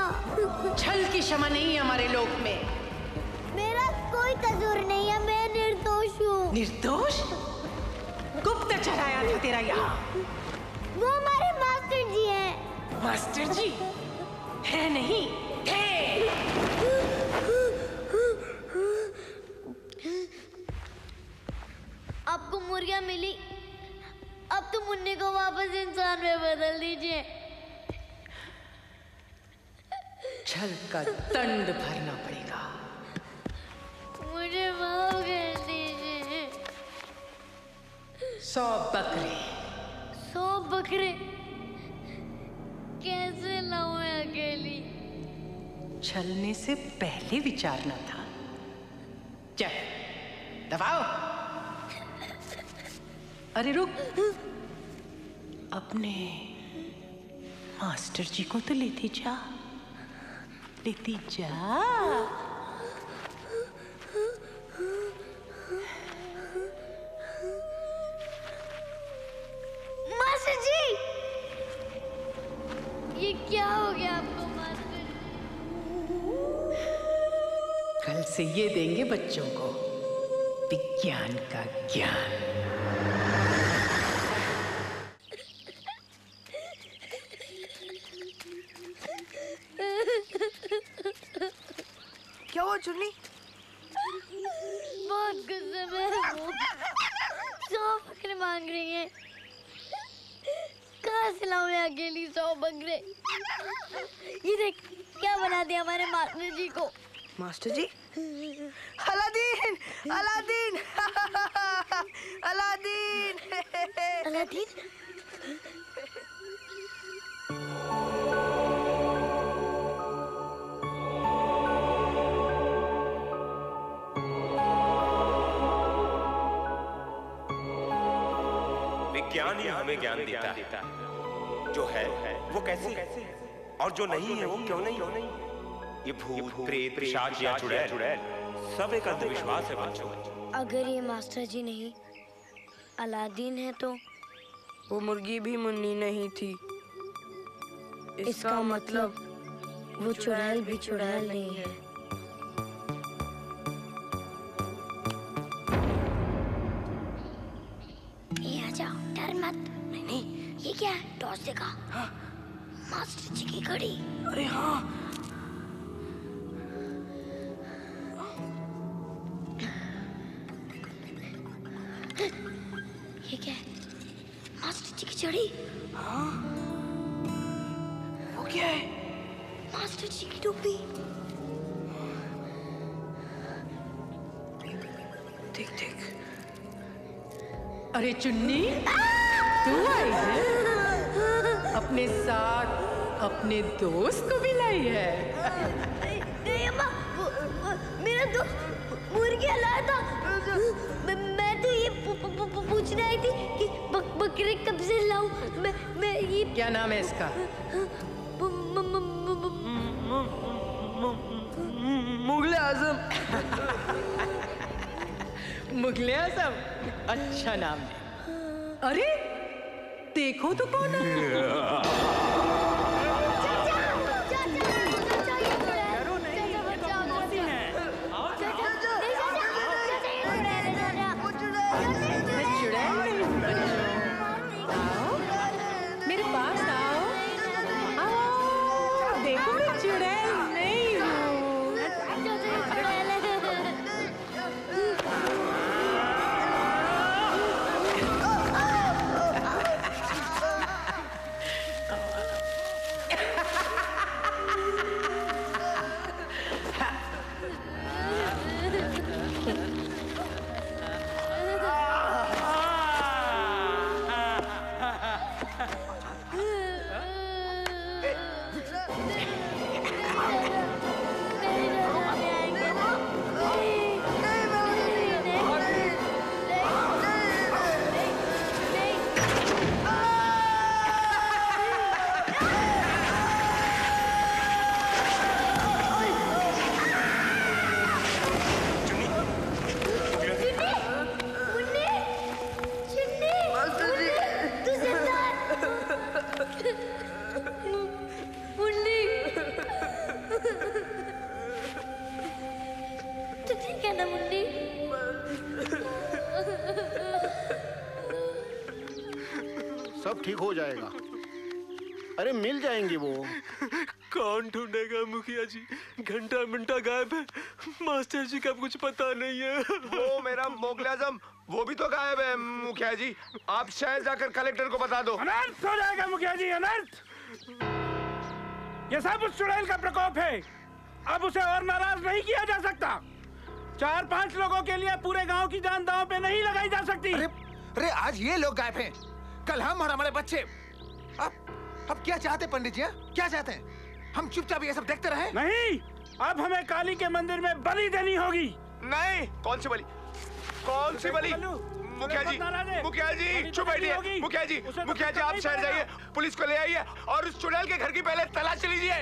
छल की क्षमा नहीं है हमारे लोक में। मेरा कोई कसूर नहीं है, मैं निर्दोष हूँ। निर्दोष? गुप्त चढ़ाया था तेरा यहाँ। वो हमारे मास्टर जी हैं। मास्टर जी? है नहीं, थे। आपको मुर्गियाँ मिली, अब तो मुन्नी को वापस इंसान में बदल दीजिए। छल का दंड भरना पड़ेगा। मुझे माफ कर दीजिए। 100 बकरे। 100 बकरे कैसे लाऊं मैं अकेली? छलने से पहले विचारना था। चल, दबाओ। अरे रुक, अपने मास्टर जी को तो लेती जा, लेती जा। मास्टर जी, ये क्या हो गया आपको मास्टर जी? कल से ये देंगे बच्चों को विज्ञान का ज्ञान। क्या हुआ चुन्नी? बहुत गुस्से में हूँ। 100 बकरे मांग रही हैं। कहाँ से लाऊं मैं अकेली 100 बकरे? ये देख क्या बना दिया हमारे मास्टर जी को। मास्टर जी? अलादीन! अलादीन! अलादीन! अलादीन? विज्ञान ही हमें ज्ञान देता है। जो है वो कैसे है और जो नहीं है वो क्यों नहीं। ये भूत, प्रेत, पिशाच या चुड़ैल सब एक अंधविश्वास है बच्चों। अगर ये मास्टर जी नहीं अलादीन है तो वो मुर्गी भी मुन्नी नहीं थी। इसका मतलब वो चुड़ैल भी चुड़ैल नहीं है। ये आ जाओ, डर मत। नहीं, ये क्या है? टॉर्च दिखा। हाँ। मास्टर जी की घड़ी। अरे हाँ। ये क्या है? मास्टर जी की छड़ी। हाँ। वो क्या है? मास्टर जी की टोपी। देख देख। अरे चुन्नी, तू आई है? अपने साथ अपने दोस्त को भी लाई है? नहीं अम्मा, मेरा दोस्त मुर्गियाँ लाया था। मैं तो ये पूछने आई थी कि बकरे कब से लाऊं। मैं ये क्या नाम है इसका? मुगले आजम। मुगले आजम, अच्छा नाम है। अरे देखो तो कौन है। मेरे पास आओ, आओ, देखो मैं चुड़ैल नहीं हूँ। तो ठीक है ना मुन्नी? सब ठीक हो जाएगा। अरे मिल जाएंगे वो। कौन ढूंढेगा मुखिया जी? घंटा मिनटा गायब है, मास्टर जी का कुछ पता नहीं है। वो मेरा मोगले आजम वो भी तो गायब है मुखिया जी। आप शहर जाकर कलेक्टर को बता दो। अनर्थ हो जाएगा मुखिया जी, अनर्थ। ये सब उस चुड़ैल का प्रकोप है। अब उसे और नाराज नहीं किया जा सकता। 4-5 लोगों के लिए पूरे गांव की जान दांव पे नहीं लगाई जा सकती। अरे आज ये लोग गायब हैं, कल हम और हमारे बच्चे। अब क्या चाहते पंडित जी? क्या चाहते हैं? हम चुपचाप ये सब देखते रहे? नहीं, अब हमें काली के मंदिर में बलि देनी होगी। नहीं, कौन सी बलि? कौन सी बलि? मुखिया जी चुप बैठिए। मुखिया जी आप शहर जाइए, पुलिस को ले आइए और उस चुड़ैल के घर की पहले तलाश लीजिए।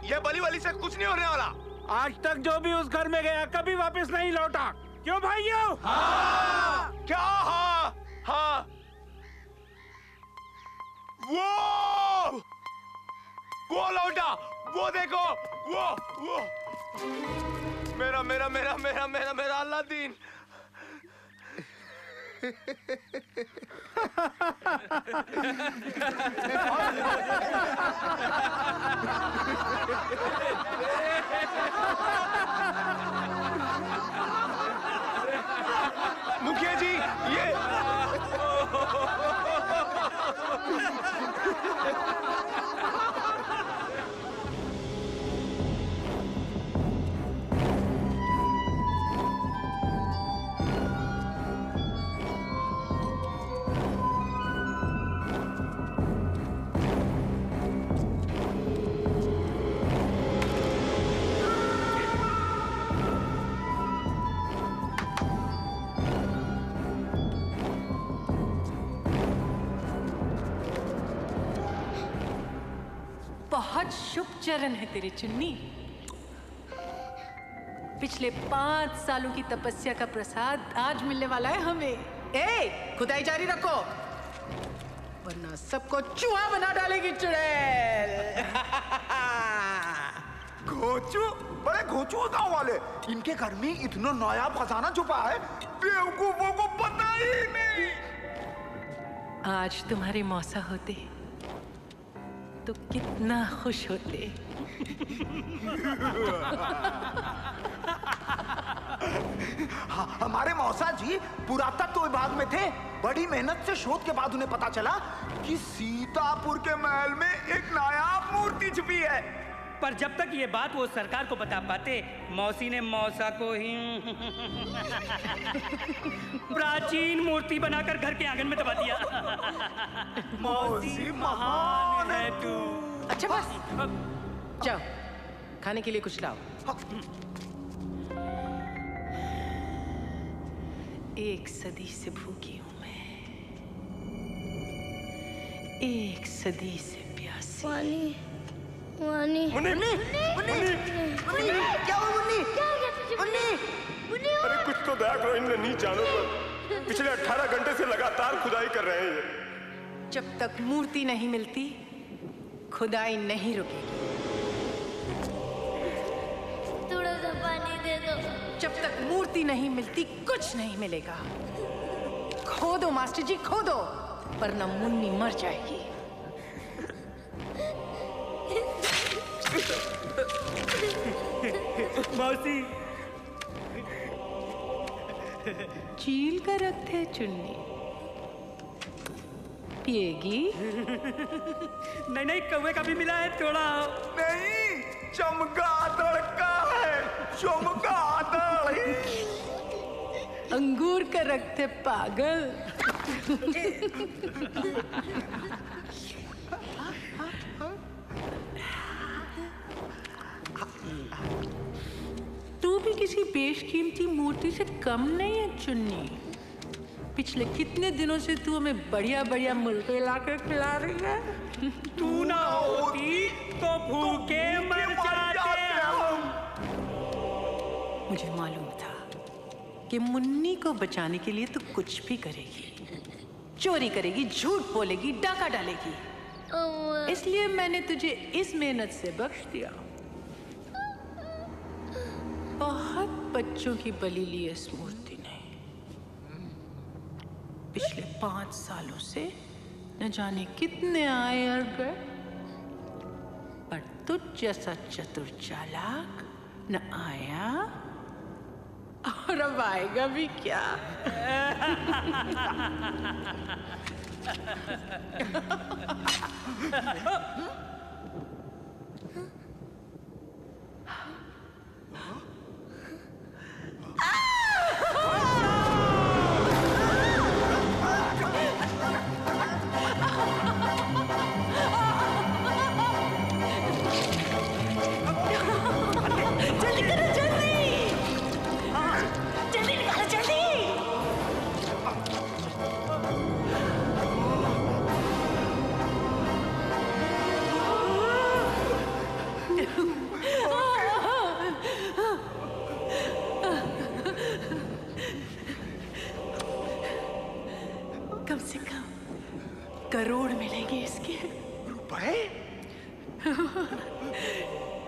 ये बलि वाली से कुछ नहीं होने वाला। आज तक जो भी उस घर में गया कभी वापस नहीं लौटा। क्यों भाइयों? हाँ। क्या? हाँ हाँ। वो लौटा, वो देखो, वो मेरा मेरा मेरा मेरा मेरा मेरा अल्लादीन। मुखिया जी ये बहुत शुभ चरण है तेरे चुन्नी। पिछले 5 सालों की तपस्या का प्रसाद आज मिलने वाला है हमें। खुदाई जारी रखो, वरना सबको चूहा बना डालेगी चुड़ैल। घोचू, बड़े घोचू गांव वाले। इनके घर में इतना नायाब खजाना छुपा है, बेवकूफों को पता ही नहीं। आज तुम्हारे मौसा होते तो कितना खुश होते। हमारे मौसा जी पुरातत्व विभाग में थे। बड़ी मेहनत से शोध के बाद उन्हें पता चला कि सीतापुर के महल में एक नायाब मूर्ति छुपी है। पर जब तक ये बात वो सरकार को बता पाते, मौसी ने मौसा को ही प्राचीन मूर्ति बनाकर घर के आंगन में दबा दिया। मौसी महान है तू। अच्छा बस जाओ, खाने के लिए कुछ लाओ। एक सदी से भूखी हूं मैं, एक सदी से प्यासी। वानी, वानी। मुन्नी, मुन्नी, क्या हुआ मुन्नी? क्या हो गया तुझे मुन्नी? अरे कुछ तो दया करो इन नन्ही जानों पर। पिछले 18 घंटे से लगातार खुदाई कर रहे हैं। जब तक मूर्ति नहीं मिलती खुदाई नहीं रुकेगी। थोड़ा सा पानी दे दो। जब तक मूर्ति नहीं मिलती कुछ नहीं मिलेगा। खोदो मास्टर जी, खोदो, वरना मुन्नी मर जाएगी। मौसी चील कर रखते चुन्नी, पिएगी? नहीं नहीं, कौवे का भी मिला है थोड़ा। नहीं, चमगादड़ का है, चमगादड़। अंगूर का रखते पागल। तू भी किसी बेशकीमती मूर्ति से कम नहीं है चुन्नी। पिछले कितने दिनों से तू हमें बढ़िया बढ़िया मुर्गे लाकर खिला रही है। तू ना होती तो भूखे मर जाते हम। मुझे मालूम था कि मुन्नी को बचाने के लिए तू कुछ भी करेगी। चोरी करेगी, झूठ बोलेगी, डाका डालेगी। इसलिए मैंने तुझे इस मेहनत से बख्श दिया। बहुत बच्चों की बलि ली इस मूर्ति ने। पिछले 5 सालों से न जाने कितने आए और गए, पर तुझ जैसा चतुर चालाक न आया और अब आएगा भी क्या। जल्दी करो, जल्दी जल्दी निकालो, जल्दी। कम से कम करोड़ मिलेंगे इसके। रुपए?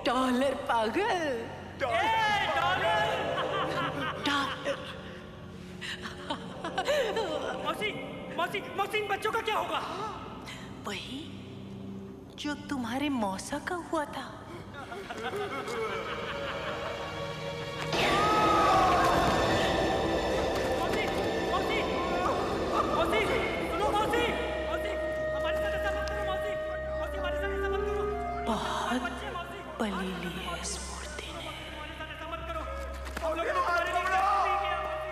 डॉलर पागल। डॉलर। मौसी, मौसी, मौसी, इन बच्चों का क्या होगा? वही जो तुम्हारे मौसा का हुआ था। मौसी, मौसी, मौसी, सुनो मौसी, मौसी, हमारे साथ ऐसा मत करो मौसी, मौसी हमारे साथ ऐसा मत करो। बहुत बलि ली है इस मूर्ति ने। हम लोग तुम्हारे लिए क्या नहीं किया मौसी,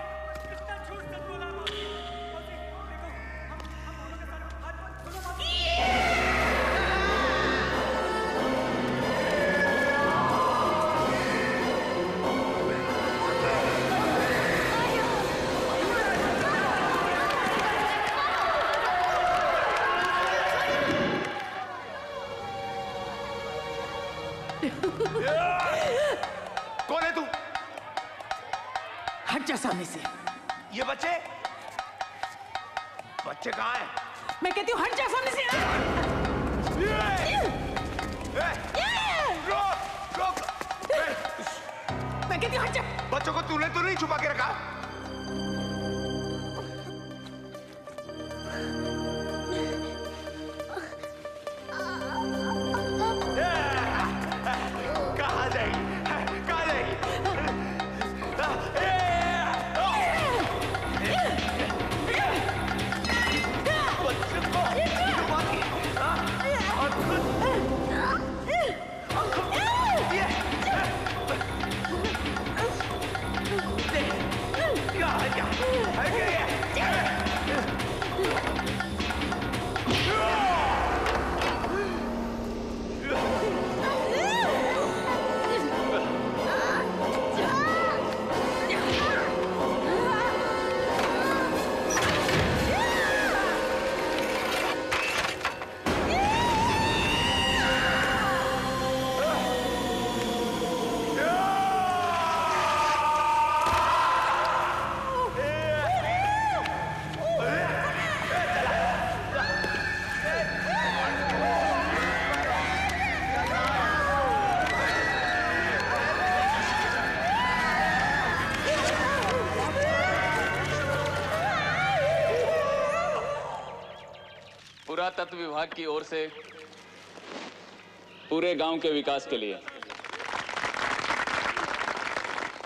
कितना झूठ सच बोला मौसी, मौसी देखो हम दोनों के साथ सुनो मौसी। कौन है तू? हट जा सामने से। ये बच्चे बच्चे कहाँ हैं? मैं कहती हूँ हट जा सामने से। रोक, रोक। मैं कहती हूँ हट जा। बच्चों को तूने तो नहीं छुपा के रखा? कहाँ जाएगी? कहाँ जाएगी? पुरातत्व विभाग की ओर से पूरे गांव के विकास के लिए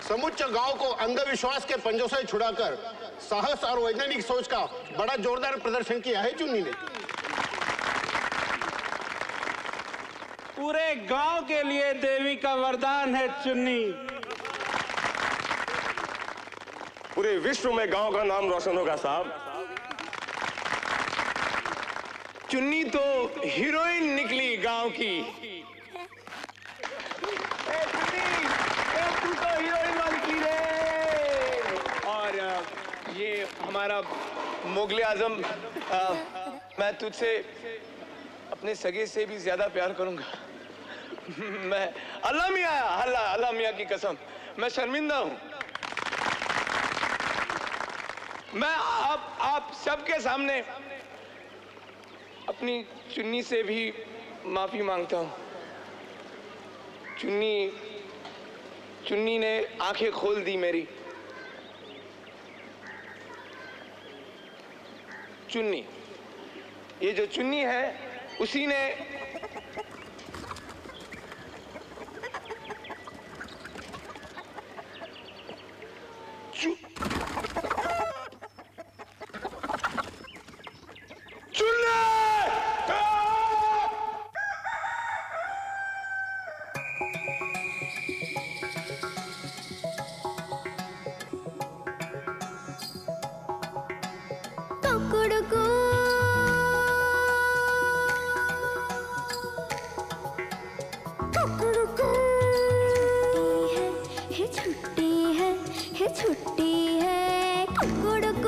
समुच्च गांव को अंधविश्वास के पंजों से छुड़ाकर साहस और वैज्ञानिक सोच का बड़ा जोरदार प्रदर्शन किया है चुन्नी ने। पूरे गांव के लिए देवी का वरदान है चुन्नी। पूरे विश्व में गांव का नाम रोशन होगा साहब। चुन्नी तो हीरोइन निकली गांव की। तू तो हीरोइन वाली निकली रे। और ये हमारा मुगले आजम, मैं तुझसे अपने सगे से भी ज्यादा प्यार करूंगा। मैं अल्लाह मियां, अल्लाह मियां की कसम, मैं शर्मिंदा हूं। मैं आप सबके सामने अपनी चुन्नी से भी माफी मांगता हूं। चुन्नी ने आंखें खोल दी मेरी। चुन्नी, ये जो चुन्नी है उसी ने छुट्टी है, छुट्टी है, कुकुड़